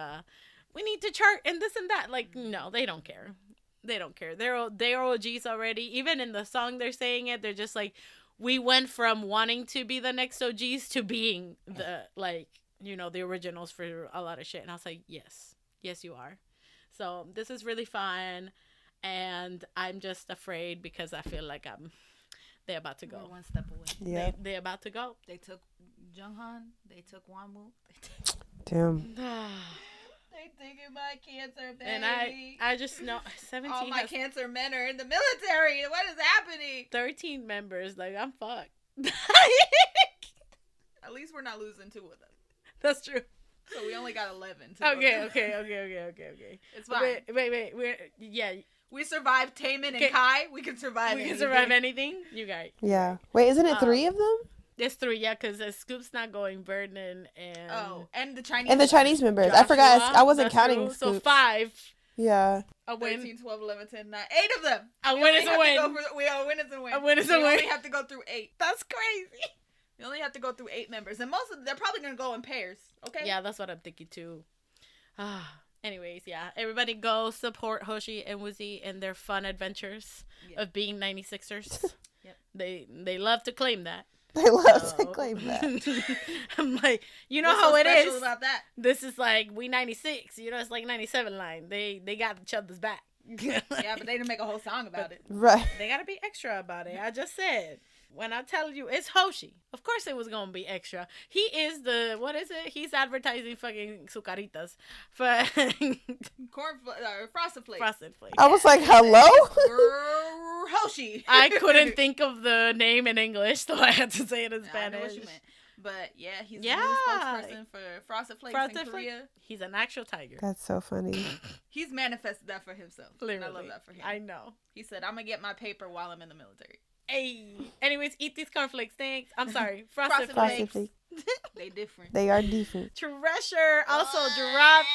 we need to chart and this and that. Like, no, they don't care. They don't care. They're OGs already. Even in the song they're saying it, they're just like, we went from wanting to be the next OGs to being the, like, you know, the originals for a lot of shit. And I was like, yes, you are. So this is really fun. And I'm just afraid because I feel like they're about to go. We're one step away. Yeah. They're about to go. They took Junghan. They took Wanwoo. Damn. They taking my cancer, baby. And I just know 17 all my has cancer men are in the military. What is happening? 13 members. Like, I'm fucked. At least we're not losing 2 of them. That's true. So we only got 11. Okay. It's fine. Wait. We survived Taemin Okay. and Kai. We can survive. We can survive anything. You guys. Yeah. Wait, isn't it 3 of them? There's 3, yeah, because Scoop's not going. Vernon and and the Chinese. And the Chinese members. I forgot. I wasn't that's counting. true. So Scoops. 5. Yeah. A win. 13, 12, 11, 10, 9. 8 of them. A win is a win. We are winners and win. A win is a We win. only have to go through 8. That's crazy. You only have to go through 8 members, and most of them, they're probably gonna go in pairs. Okay. Yeah, that's what I'm thinking too. Anyways, yeah, everybody go support Hoshi and Woozi in their fun adventures of being 96ers. Yep. They love to claim that. They love to claim that. I'm like, you know What's how so it special is. about that? This is like we 96. You know, it's like 97 line. They got each other's back. Yeah, but they didn't make a whole song about it. Right. They gotta be extra about it. I just said. When I tell you it's Hoshi, of course it was gonna be extra. He is what is it? He's advertising fucking sucaritas for Frosted Flakes. Frosted Flakes. I was like, hello? Hoshi. I couldn't think of the name in English, so I had to say it in I know Spanish. what you meant. But yeah, he's Yeah. the spokesperson for Frosted Flakes in Korea. Flakes. He's an actual tiger. That's so funny. He's manifested that for himself. Literally. And I love that for him. I know. He said, I'm going to get my paper while I'm in the military. Hey. Anyways, eat these cornflakes. Thanks. I'm sorry. Frosted Frosted Flakes. Flakes. They different. They are different. Treasure also dropped.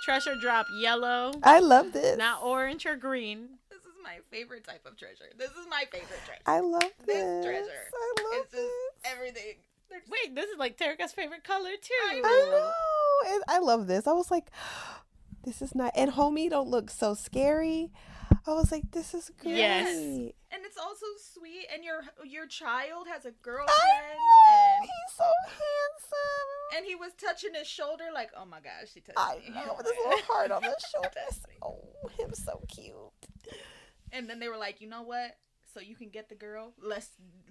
Treasure dropped yellow. I love this. Not orange or green. This is my favorite type of treasure. This is my favorite treasure. I love this. This treasure. I love It's just this. everything. Wait, this is like Terrica's favorite color too. I I know. And I love this. I was like, this is not. And homie don't look so scary. I was like, this is great. Yes. And it's also sweet. And your child has a I girlfriend. know. And, He's so handsome. and he was touching his shoulder like, oh my gosh, she touched I me. know. Oh With his my little God. heart on his shoulder. That's Oh, him so cute. And then they were like, you know what? So you can get the girl. Let's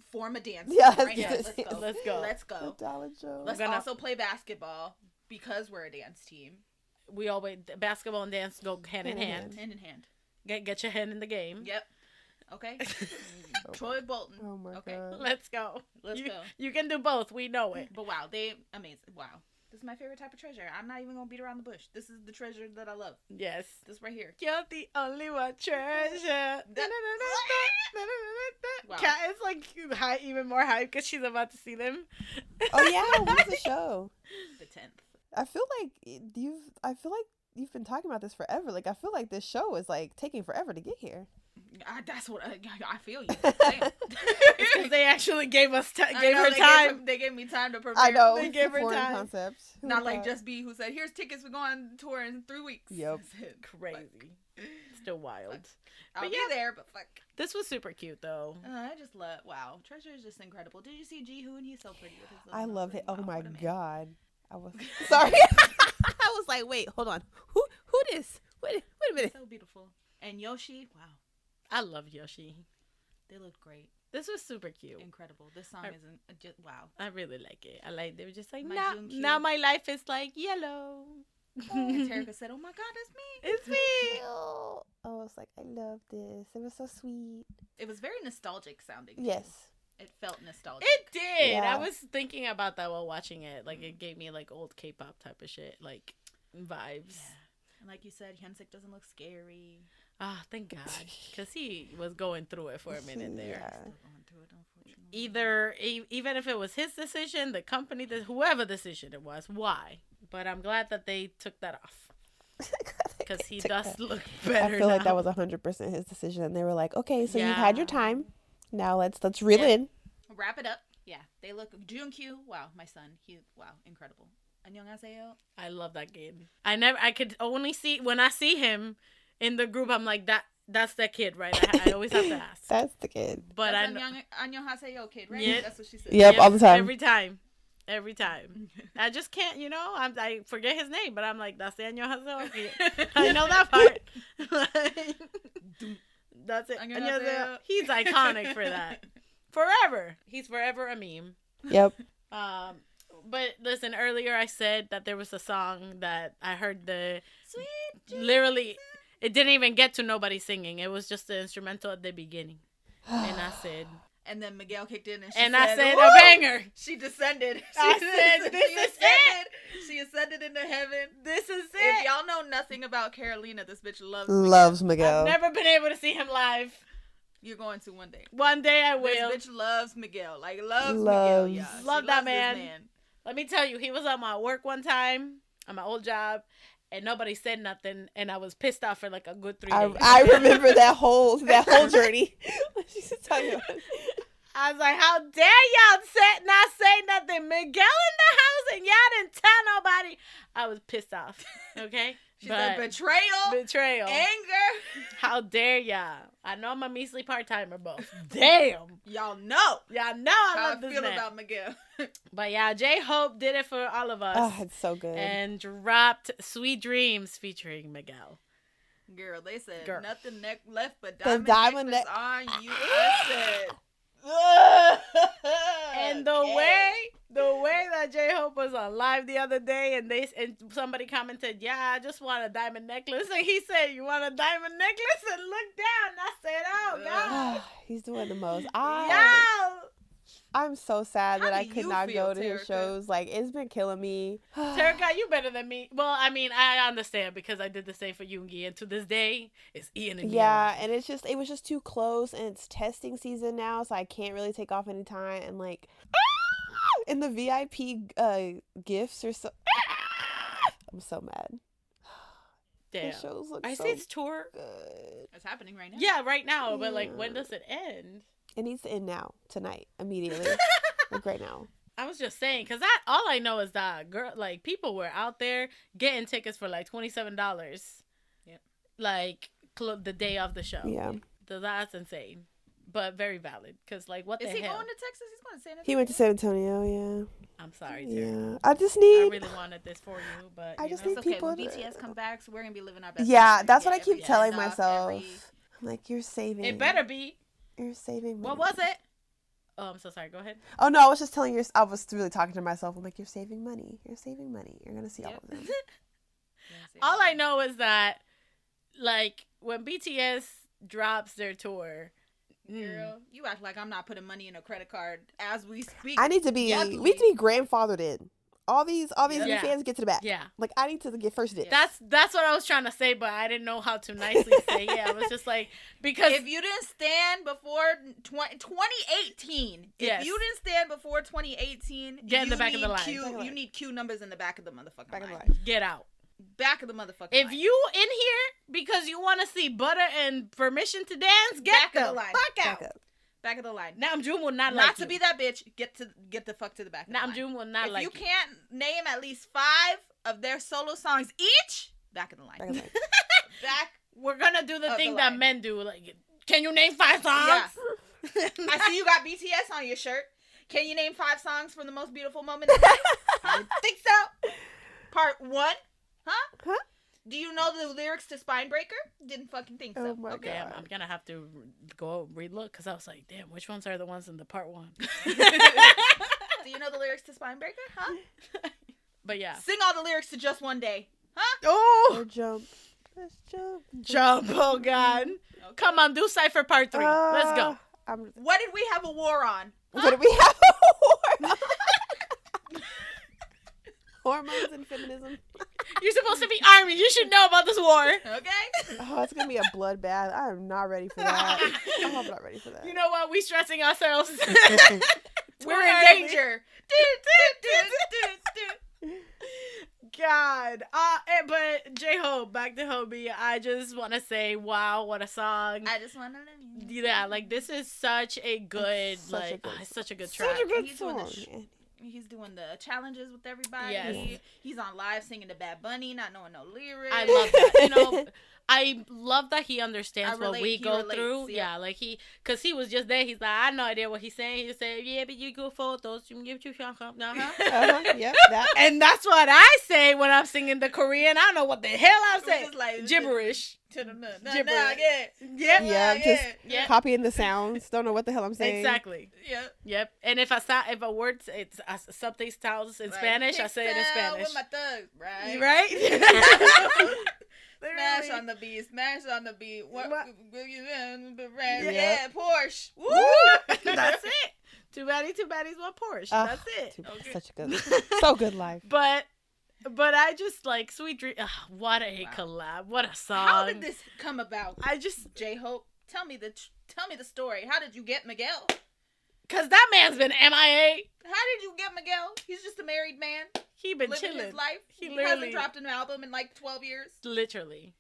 form a dance. Yeah, team right yes, now. let's go. Let's The go. Dollar Joe. Let's Gonna- also play basketball because we're a dance team. We always basketball and dance go hand in Hand in hand. Hand in hand. Get your hand in the game. Yep. Okay. Troy Bolton. Oh my Okay. god. Let's go. Let's you, go. You can do both. We know it. But wow, they amazing. Wow. This is my favorite type of treasure. I'm not even gonna beat around the bush. This is the treasure that I love. Yes. This right here. You're the only one treasure. Wow. Kat is like high, even more hype because she's about to see them. Oh yeah, when's the show? The 10th. I feel like you've been talking about this forever. Like I feel like this show is like taking forever to get here. That's what I feel you. Because they actually gave us I know, her time. They gave me time to prepare. I know. They It's gave a her foreign time. concept. Who Not would've like thought? Just B who said, "Here's tickets. We're going on tour in 3 weeks." Yep. That's it. Crazy. Still wild. I'll But be yeah. there, but fuck. This was super cute though. I just love. Wow, Treasure is just incredible. Did you see Ji-hoon? He's so pretty with his little I nose love ring. it. Oh Wow, my what a man. god. I was sorry. I was like, wait, hold on. Who this? Wait a minute. So beautiful. And Yoshi, wow, I love Yoshi. they look great, This was super cute. incredible. This song I- isn't just wow. I really like it. I like they were just like My now, June cute. now my life is like yellow. And Terrica said, "Oh my God, it's me." It's me. Oh, I was like, I love this. It was so sweet. It was very nostalgic sounding. too. Yes. It felt nostalgic. It did. Yeah. I was thinking about that while watching it. Like it gave me like old K-pop type of shit, like vibes. Yeah. And like you said, Hyunsik doesn't look scary. Ah, thank God, because he was going through it for a minute there. Yeah. Still going through it, unfortunately. Either even if it was his decision, the company, whoever decision it was, why? But I'm glad that they took that off because he does look better. I feel like now. that was 100% his decision, and they were like, "Okay, so Yeah. you've had your time. Now let's reel Yep. in." Wrap it up. Yeah, they look. Junkyu, wow, my son, incredible. 안녕하세요. I love that kid. I could only see when I see him in the group. I'm like that's that kid, right? I always have to ask. That's the kid. But That's I know. 안녕하세요 kid, right? Yeah. That's what she said. Yep, all the time. Every time. I just can't, I forget his name, but I'm like, that's the 안녕하세요 kid. I know that part. That's it. 안녕하세요. He's iconic for that. Forever. He's forever a meme. Yep. But listen, earlier I said that there was a song that I heard Sweet literally, it didn't even get to nobody singing. It was just the instrumental at the beginning. And I said, And then Miguel kicked in and I said, "Woo!" a banger. She descended. I said, this is it. She ascended into heaven. This is If it. y'all know nothing about Carolina, this bitch Loves Miguel. I've never been able to see him live. You're going to one day. One day I will. This bitch loves Miguel. Like, loves Loves. Miguel, y'all. She Love that loves this man. Let me tell you, he was at my work one time, at my old job, and nobody said nothing, and I was pissed off for like a good 3 days. I remember that whole journey. She's talking about it. I was like, how dare y'all not say nothing? Miguel in the house, and y'all didn't tell nobody. I was pissed off, okay? She said betrayal, anger. How dare y'all? I know I'm a measly part-timer, but damn. Y'all know Y'all know I how love I this feel man. about Miguel. But yeah, J-Hope did it for all of us. Oh, it's so good. And dropped Sweet Dreams featuring Miguel. Girl, they said Girl. nothing left but The diamond, diamond necklace on you. And And the way that J-Hope was on live the other day, and somebody commented, "Yeah, I just want a diamond necklace," and he said, "You want a diamond necklace?" And look down. I said, "Oh God, He's doing the most. y'all." I'm so sad that How I do could you not feel, go to his Terrica? shows. Like, it's been killing me. Terrica, you better than me. Well, I mean, I understand because I did the same for Yoongi, and to this day, it's Ian and Yeah, Yoon. and it was just too close, and it's testing season now, so I can't really take off any time. And like, in the VIP gifts or so, I'm so mad. Damn. The shows look I so see it's tour. good. It's happening right now. Yeah, right now, but like, Yeah. when does it end? It needs to end now, tonight, immediately, like right now. I was just saying, because all I know is that people were out there getting tickets for like $27. Yep. Like the day of the show. Yeah, So that's insane, but very valid. Because like, what Is the he hell? going to Texas? He's going to San Antonio. he went to San Antonio. Yeah, I'm sorry, Terry. yeah. I just I need. really wanted this for you, but I you just know. need It's okay. people When to- BTS come back, so we're going to be living our best Yeah, lives. that's what I Every keep telling stuff, myself. every- I'm like, you're saving. It better be. You're saving. What money. was it? Oh, I'm so sorry. Go ahead. Oh no, I was just telling you. I was really talking to myself. I'm like, you're saving money. You're saving money. You're gonna see all of them. All I know is that, like, when BTS drops their tour, Girl, you act like I'm not putting money in a credit card as we speak. I need to be. Yucky. We need to be grandfathered in. All these new Yeah. fans get to the back. yeah. Like I need to get first dibs. That's what I was trying to say, but I didn't know how to nicely say it. I was just like, because If you didn't stand before 2018, Yes. if you didn't stand before 2018, Get in the you back of the need line. Q, Back of the you line. need Q numbers in the back of the motherfucking back of line. the line. get out. Back of the motherfucking If line. you in here because you want to see butter and permission to dance, get Back of the the line. fuck Back out. up. Back of the line. Namjoon will not Not like to you. be that bitch. Get the fuck to the back of the line. Namjoon will not If like you you. can't name at least 5 of their solo songs each, back of the line. Back of the line. Back. We're gonna do the Of thing the that line. men do. Like, can you name 5 songs? Yeah. I see you got BTS on your shirt. Can you name 5 songs from the most beautiful moment in life? I would think so. Part 1. Huh? Do you know the lyrics to Spine Breaker? Didn't fucking think so. Oh my Okay. Damn, God. I'm gonna have to go relook because I was like, damn, which ones are the ones in the part 1? Do you know the lyrics to Spine Breaker? Huh? But yeah, Sing all the lyrics to Just One Day. Huh? oh, Or jump. Just jump. jump! Oh God, Okay. come on, do Cypher part 3. Let's go. What did we have a war on? What do we have? Hormones and feminism. You're supposed to be army. You should know about this war. Okay. Oh, it's gonna be a bloodbath. I am not ready for that. I'm not ready for that. You know what? We stressing ourselves. We're in danger. God. But J-Hope, back to Hobie. I just want to say, wow, what a song. I just want to let you. Yeah, like this is such a good, it's such a good track. Such a good He's doing song. He's doing the challenges with everybody. Yes. He's on live singing to Bad Bunny, not knowing no lyrics. I love that. You know, I love that he understands what we go through. Yeah, like because he was just there. He's like, I have no idea what he's saying. He said, yeah, but you go photos. You give you Yep. That. And that's what I say when I'm singing the Korean. I don't know what the hell I'm saying. Just like, Gibberish. Gibberish. Yep. Just copying the sounds. Don't know what the hell I'm saying. Exactly. Yep. And if a word, it's something sounds in Spanish, I say it in Spanish. With my thugs, right? Right? Smash on the beat. Smash on the beat. Yeah. Yeah, Porsche. Woo! That's it. Too baddies, one Porsche. That's it. Okay. Such a good, so good life. But I just like Sweet Dream. What a collab! What a song! How did this come about? I just J-Hope, tell me the story. How did you get Miguel? Cause that man's been MIA. How did you get Miguel? He's just a married man. He been living chilling his life. He hasn't dropped an album in like 12 years. Literally,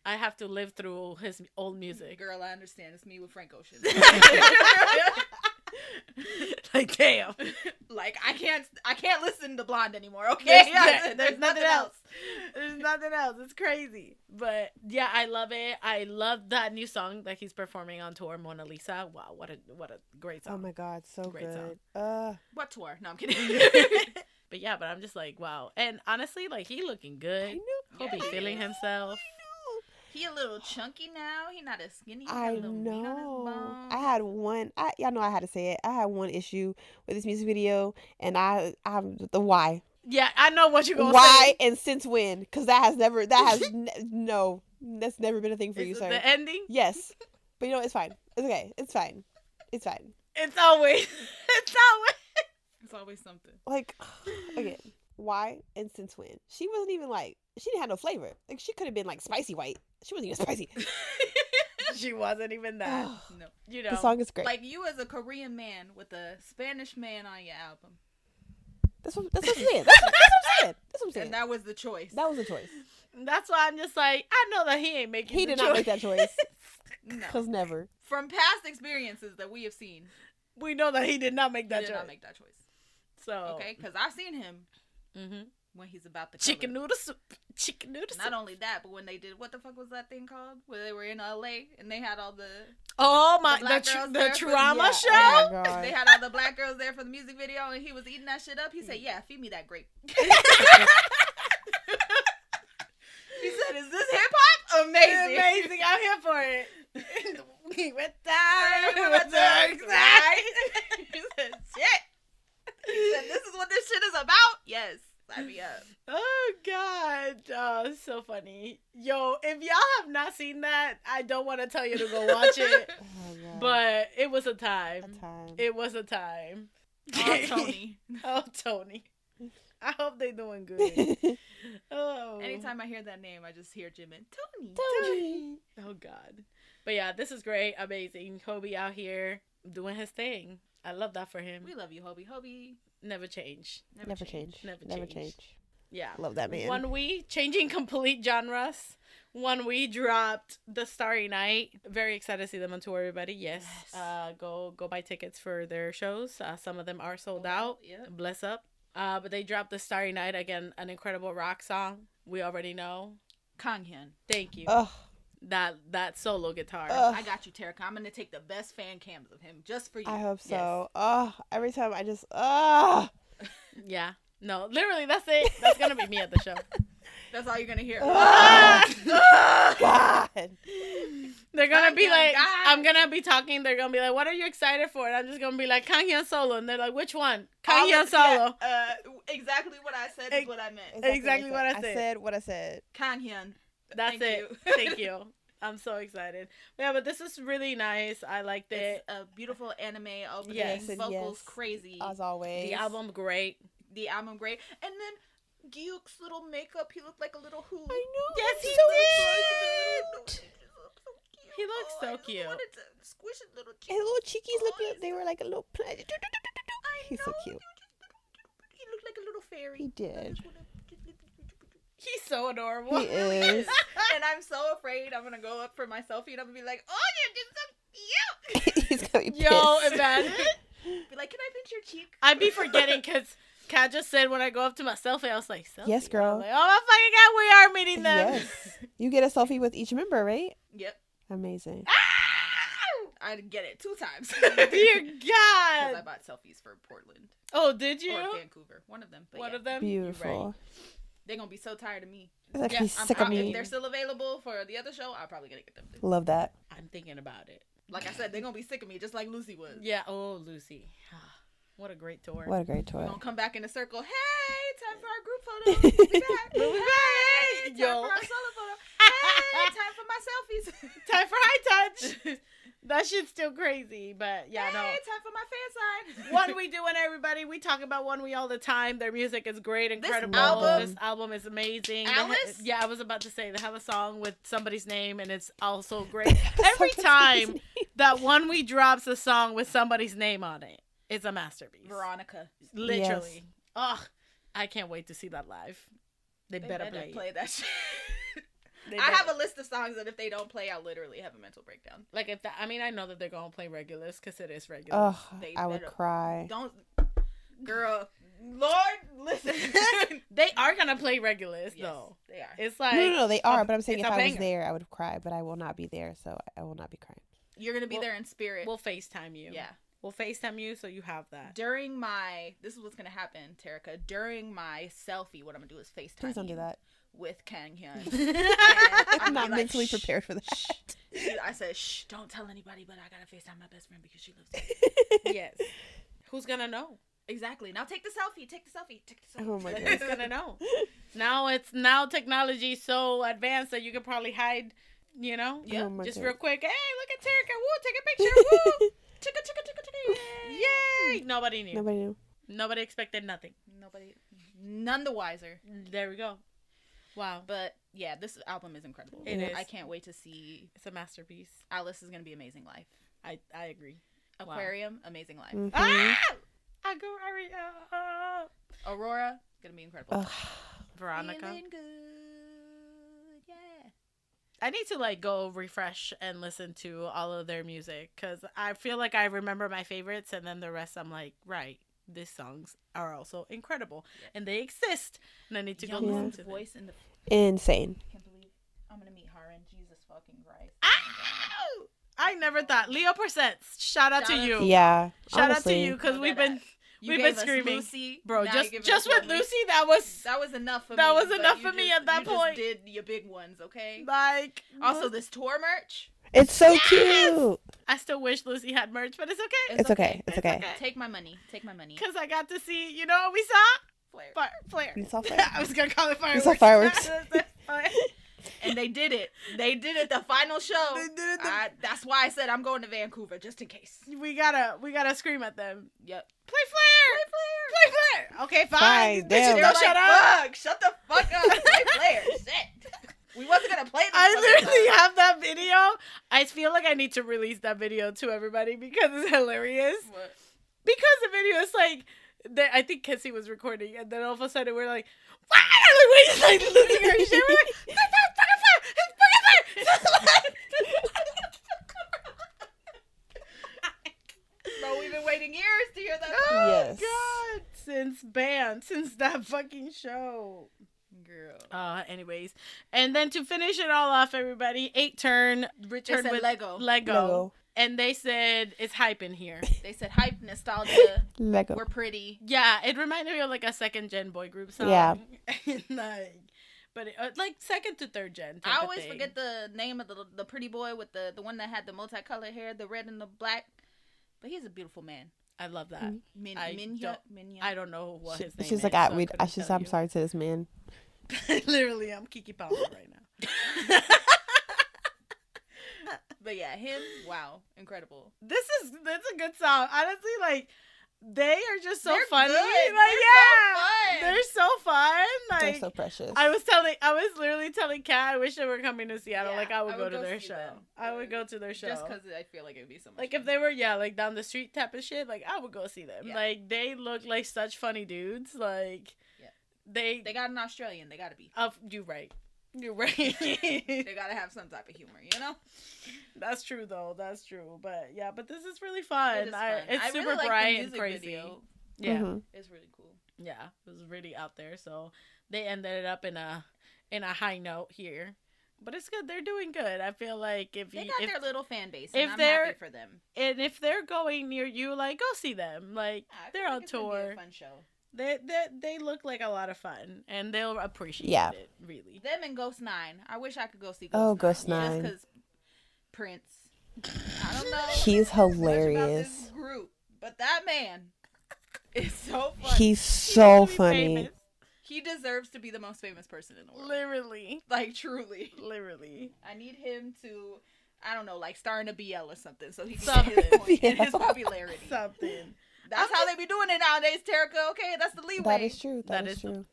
I have to live through his old music. Girl, I understand. It's me with Frank Ocean. Like damn. Like I can't listen to Blonde anymore. Okay, there's nothing else. There's nothing else. It's crazy, but yeah, I love it. I love that new song that he's performing on tour, Mona Lisa. Wow, what a great song. Oh my God, so Great good. What tour? No, I'm kidding. But yeah, but I'm just like wow, and honestly, like he looking good. I know. Hope he feeling himself. He a little chunky now. He not as skinny. He got I a little meat on his know. bones. I had one. Y'all know I had to say it. I had one issue with this music video, and I'm the why. Yeah, I know what you're gonna Why say. and since when? Because that's never been a thing for you, Is sir. it the ending? Yes, but you know it's fine. It's okay. It's fine. It's always. It's always something. Like again, why and since when? She wasn't even like she didn't have no flavor. Like she could have been like spicy white. She wasn't even spicy. She wasn't even that. No. You know. The song is great. Like you as a Korean man with a Spanish man on your album. That's what I'm saying. That's what I'm saying. And that was the choice. That was the choice. That's why I'm just like, I know that he ain't making He the did not make that choice. No. Cause never. From past experiences that we have seen, We know that he did not make he that did choice. not make that choice. So Okay, because I've seen him when he's about to chicken noodle soup. Chicken noodle soup. Not only that, but when they did what the fuck was that thing called? Where they were in LA and they had all the Oh my, the black girls the there for the- trauma Yeah. show. Oh my God. they had all the black girls there for the music video and he was eating that shit up. He said, "Yeah, feed me that grape." He said, "Is this hip hop? Amazing, Amazing. I'm here for it. We went down. We went dark side." He said, "Shit." He said, "This is what this shit is about." Yes, sign me up. Oh God. Oh, it's so funny. Yo, if y'all have not seen that, I don't want to tell you to go watch it. Oh, God. But it was a time. A time. It was a time. Oh, Tony. Oh, Tony. I hope they doing good. Oh. Anytime I hear that name, I just hear Jimin. Tony. Tony. Oh God. But yeah, this is great. Amazing. Hobie out here doing his thing. I love that for him. We love you, Hobie. Hobie. Never change. Never change. Never change. Yeah. Love that man. One we changing complete genres. One we dropped the Starry Night. Very excited to see them on tour, everybody. Yes. Go buy tickets for their shows. Some of them are sold out. Yeah. Bless up. But they dropped the Starry Night, again, an incredible rock song. We already know. Kanghyun. Thank you. Ugh. That solo guitar. I got you, Terrica. I'm gonna take the best fan cams of him just for you. I hope so. Yes. Every time I just Yeah. No, literally, that's it. That's gonna be me at the show. That's all you're gonna hear. God. They're gonna be Kanghyun, like, God. I'm gonna be talking. They're gonna be like, what are you excited for? And I'm just gonna be like, Kanghyun solo. And they're like, which one? Kanghyun solo. Yeah, exactly what I said is what I meant. Exactly what I said. I said what I said. Kanghyun. That's Thank it. you. Thank you. I'm so excited. Yeah, but this is really nice. I liked it. It's a beautiful anime opening. Yes. Vocals Yes. crazy. As always. The album great. The album great. And then Gyuk's little makeup. He looked like a little who. I know. Yes, he so did. He looks so cute. I wanted to squish his little cheeks. His little cheekies look Oh, like they were like a little. He's so cute. He looked like a little fairy. He did. He's so adorable. He is. And I'm so afraid I'm gonna go up for my selfie and I'm gonna be like, oh, you're just so cute. He's gonna be pissed. Yo, imagine. Be like, can I pinch your cheek? I'd be forgetting because Kat just said when I go up to my selfie, I was like, selfie? Yes, girl. I was like, oh my fucking God, we are meeting them. Yes. You get a selfie with each member, right? Yep. Amazing. I did get it 2 times. Dear Because I God. bought selfies for Portland Oh, did you? or Vancouver. One of them. But One yeah, of them? You're Beautiful. right. they're gonna be so tired of me. They're like, Yeah, he's I'm sick of proud- If me. they're still available for the other show, I'm probably gonna get them. Love that. I'm thinking about it. Like I said, they're gonna be sick of me, just like Lucy was. Yeah. Oh, Lucy. What a great tour. What a great We're tour. gonna come back in a circle. Hey, time for our group photo. We'll be back. We'll be back. Hey, time Yo. for our solo photo. Hey, time for my selfies. Time for high touch. That shit's still crazy, but yeah, hey, no. time for my fan sign. ONEWE doing everybody. We talk about ONEWE all the time. Their music is great, incredible. album- This album is amazing. Alice? Yeah, I was about to say they have a song with somebody's name, and it's also great. Every time that ONEWE drops a song with somebody's name on it, it's a masterpiece. Veronica. Literally. Ugh, I can't wait to see that live. They better play it. that shit. They I better. have a list of songs that if they don't play, I'll literally have a mental breakdown. Like if that. I mean, I know that they're gonna play Regulus because it is Regulus. Oh, They I would better- cry. Don't, girl, Lord, listen. They are gonna play Regulus Yes, though. they are. It's like No, they are. But I'm saying it's if a I was banger. there, I would cry. But I will not be there, so I will not be crying. You're gonna be Well, there in spirit. We'll FaceTime you. Yeah. We'll FaceTime you so you have that. During my, this is what's gonna happen, Terrica. During my selfie, what I'm gonna do is FaceTime. Please don't do you that. with Kanghyun. I'm not mentally prepared for that. Shh. I said, shh, don't tell anybody, but I gotta FaceTime my best friend because she loves you. Yes. Who's gonna know? Exactly. Now take the selfie. Take the selfie. Take the selfie. Oh my God. Who's gonna know? Now technology's so advanced that you could probably hide, you know? Yep. Oh my Just God. real quick. Hey, look at Terrica. Woo, take a picture. Woo. Chicka, chicka, chicka, chicka. Yay. Nobody knew. Nobody knew. Nobody expected nothing. Nobody, none the wiser. There we go. Wow. But yeah, this album is incredible. It is. I can't wait to see. It's a masterpiece. Alice is gonna be amazing life. I agree. Wow. Aquarium, amazing life. Mhm. Ah! Aquaria. Aurora, gonna be incredible. Ugh. Veronica. Feeling good, yeah. I need to like go refresh and listen to all of their music because I feel like I remember my favorites and then the rest I'm like, right, these songs are also incredible and they exist and I need to go Young listen Moon's to them. voice in the. Insane. I can't believe I'm gonna meet Haran. Jesus fucking Christ. Ow! I never thought. Leo Percents, shout out to Shout out you. to Yeah. Shout out to honestly. you because No, we've that been ass. You we've gave been us screaming. Lucy, Bro, now just you're giving us with Lucy. Lucy that was That was enough for me. That was but enough you for me just- at that you just point. did your big ones, okay? like Also, this tour merch. It's so Yes! cute. I still wish Lucy had merch, but it's okay. It's okay. It's okay. Take my money. Take my money. Because I got to see, you know what we saw? Flare. Flare. You saw fire. I was going to call it fireworks. saw fireworks. And they did it. They did it the final show. They did it that's why I said I'm going to Vancouver, just in case. we gotta scream at them. Yep. Play Flare! Play Flare! Okay, fine. Fine, These bitches damn. They're don't like, shut up. fuck, shut the fuck up. Play Flare. Shit. We wasn't going to play this. I fucking literally song. have that video. I feel like I need to release that video to everybody because it's hilarious. What? Because the video is like, I think Kissy was recording, and then all of a sudden we're like, "What?" Like, we're just like losing our shit. We're like, "That's fucking Flare! It's fucking Flare!" Bro, we've been waiting years to hear that song. Oh, Yes. God. Since that fucking show. Girl. Anyways. And then to finish it all off, everybody, 8-turn They returned said with Lego. Lego. And they said it's hype in here. They said hype, nostalgia. Lego. We're pretty. Yeah, it reminded me of like a second gen boy group song. Yeah. Like, but like second to third gen. I always forget the name of the pretty boy with the one that had the multicolored hair, the red and the black. But he's a beautiful man. I love that. Minhyuk. I don't know what his name She's is. like, so I couldn't should. tell I'm you. sorry to this man. Literally, I'm Kiki Palmer right now. But yeah, him. Wow, incredible. That's a good song. Honestly, like they are just so They're funny. good. Like They're so fun. they're so fun. Like, They're so precious. I was literally telling Kat, I wish they were coming to Seattle. Yeah, like, I would I go would to go their see show. them. I would go to their show. Just because I feel like it would be so much Like, fun. if they were, like, down the street type of shit, like, I would go see them. Yeah. Like, they look like such funny dudes. Like, Yeah. they got an Australian. They got to be. You're right. You're right. They got to have some type of humor, you know? That's true, though. That's true. But, yeah, but this is really fun. It is fun. It's I super really like bright the and music crazy. video. Yeah. Mhm. It's really cool. Yeah, it was really out there. So they ended up in a high note here, but it's good. They're doing good. I feel like They got their little fan base, and if I'm they're- happy for them. if they're going near you, like, go see them. Like, I feel they're like on it's gonna be tour. a fun show. They look like a lot of fun, and they'll appreciate Yeah. it. Really. Them and Ghost 9. I wish I could go see Ghost Oh, 9. Ghost 9. Just because Prince. I don't know. He's much about hilarious. this group, but that man is so funny. He's so He's gonna be funny. famous. He deserves to be the most famous person in the world. Literally. Like, truly. Literally. I need him to, I don't know, like star in a BL or something so he can Something. get his point in Yeah. his popularity. Something. That's how they be doing it nowadays, Terrica. Okay, that's the leeway. That is true. That that is is true.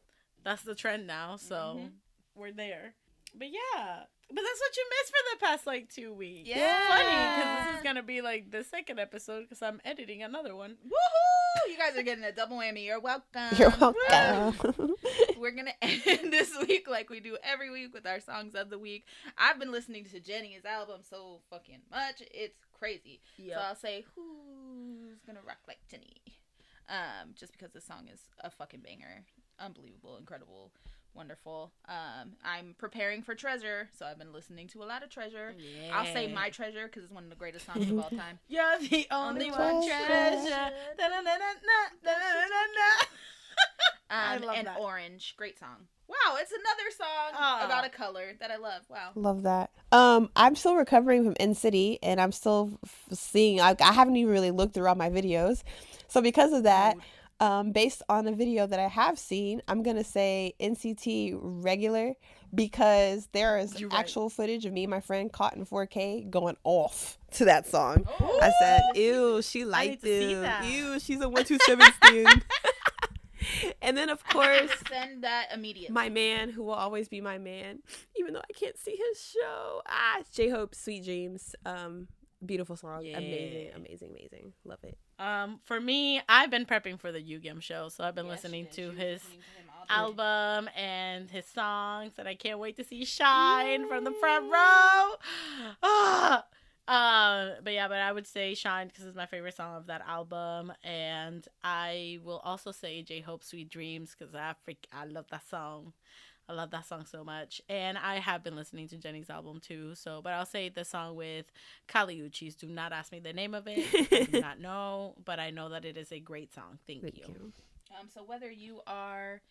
That's the trend now. So Mhm. we're there. But yeah. But that's what you missed for the past, like, 2 weeks. Yeah. It's funny, because this is going to be, like, the second episode, because I'm editing another one. Woohoo! You guys are getting a double whammy. You're welcome. You're welcome. We're gonna end this week like we do every week with our songs of the week. I've been listening to Jennie's album so fucking much. It's crazy. Yep. So I'll say, who's gonna rock like Jennie? Just because this song is a fucking banger. Unbelievable, incredible, wonderful. I'm preparing for Treasure, so I've been listening to a lot of Treasure. Yeah. I'll say My Treasure because it's one of the greatest songs of all time. You're the only Only one one treasure. treasure. Da-na-na-na-na, I love and that. Orange, great song. Wow, it's another song Aw. about a color that I love. Wow. Love that. I'm still recovering from NCT, and I'm still seeing. I haven't even really looked through all my videos, so because of that, based on a video that I have seen, I'm gonna say NCT regular because there is You're right. actual footage of me and my friend caught in 4K going off to that song. Oh, I said, I need to "Ew, she need liked to see it. that. Ew, she's a 127 stan." And then of course, Send that immediately. my man, who will always be my man, even though I can't see his show. It's J-Hope, Sweet Dreams. Beautiful song. Yeah. Amazing. Love it. For me, I've been prepping for the Yugyeom show, so I've been Yes, listening she to was his listening to him all day. album and his songs, and I can't wait to see Shine from the front row. But I would say Shine because it's my favorite song of that album, and I will also say J-Hope Sweet Dreams because I love that song. I love that song so much, and I have been listening to Jennie's album too. So, but I'll say the song with Kali Uchis. Do not ask me the name of it. I do not know, but I know that it is a great song. Thank you. So whether you are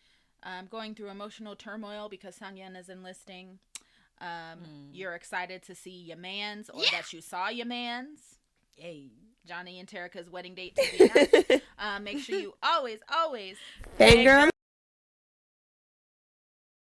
going through emotional turmoil because Sangyeon is enlisting, you're excited to see your mans or that you saw your mans. Yay. Johnny and Terrica's wedding date to be announced. Make sure you always Fangirl.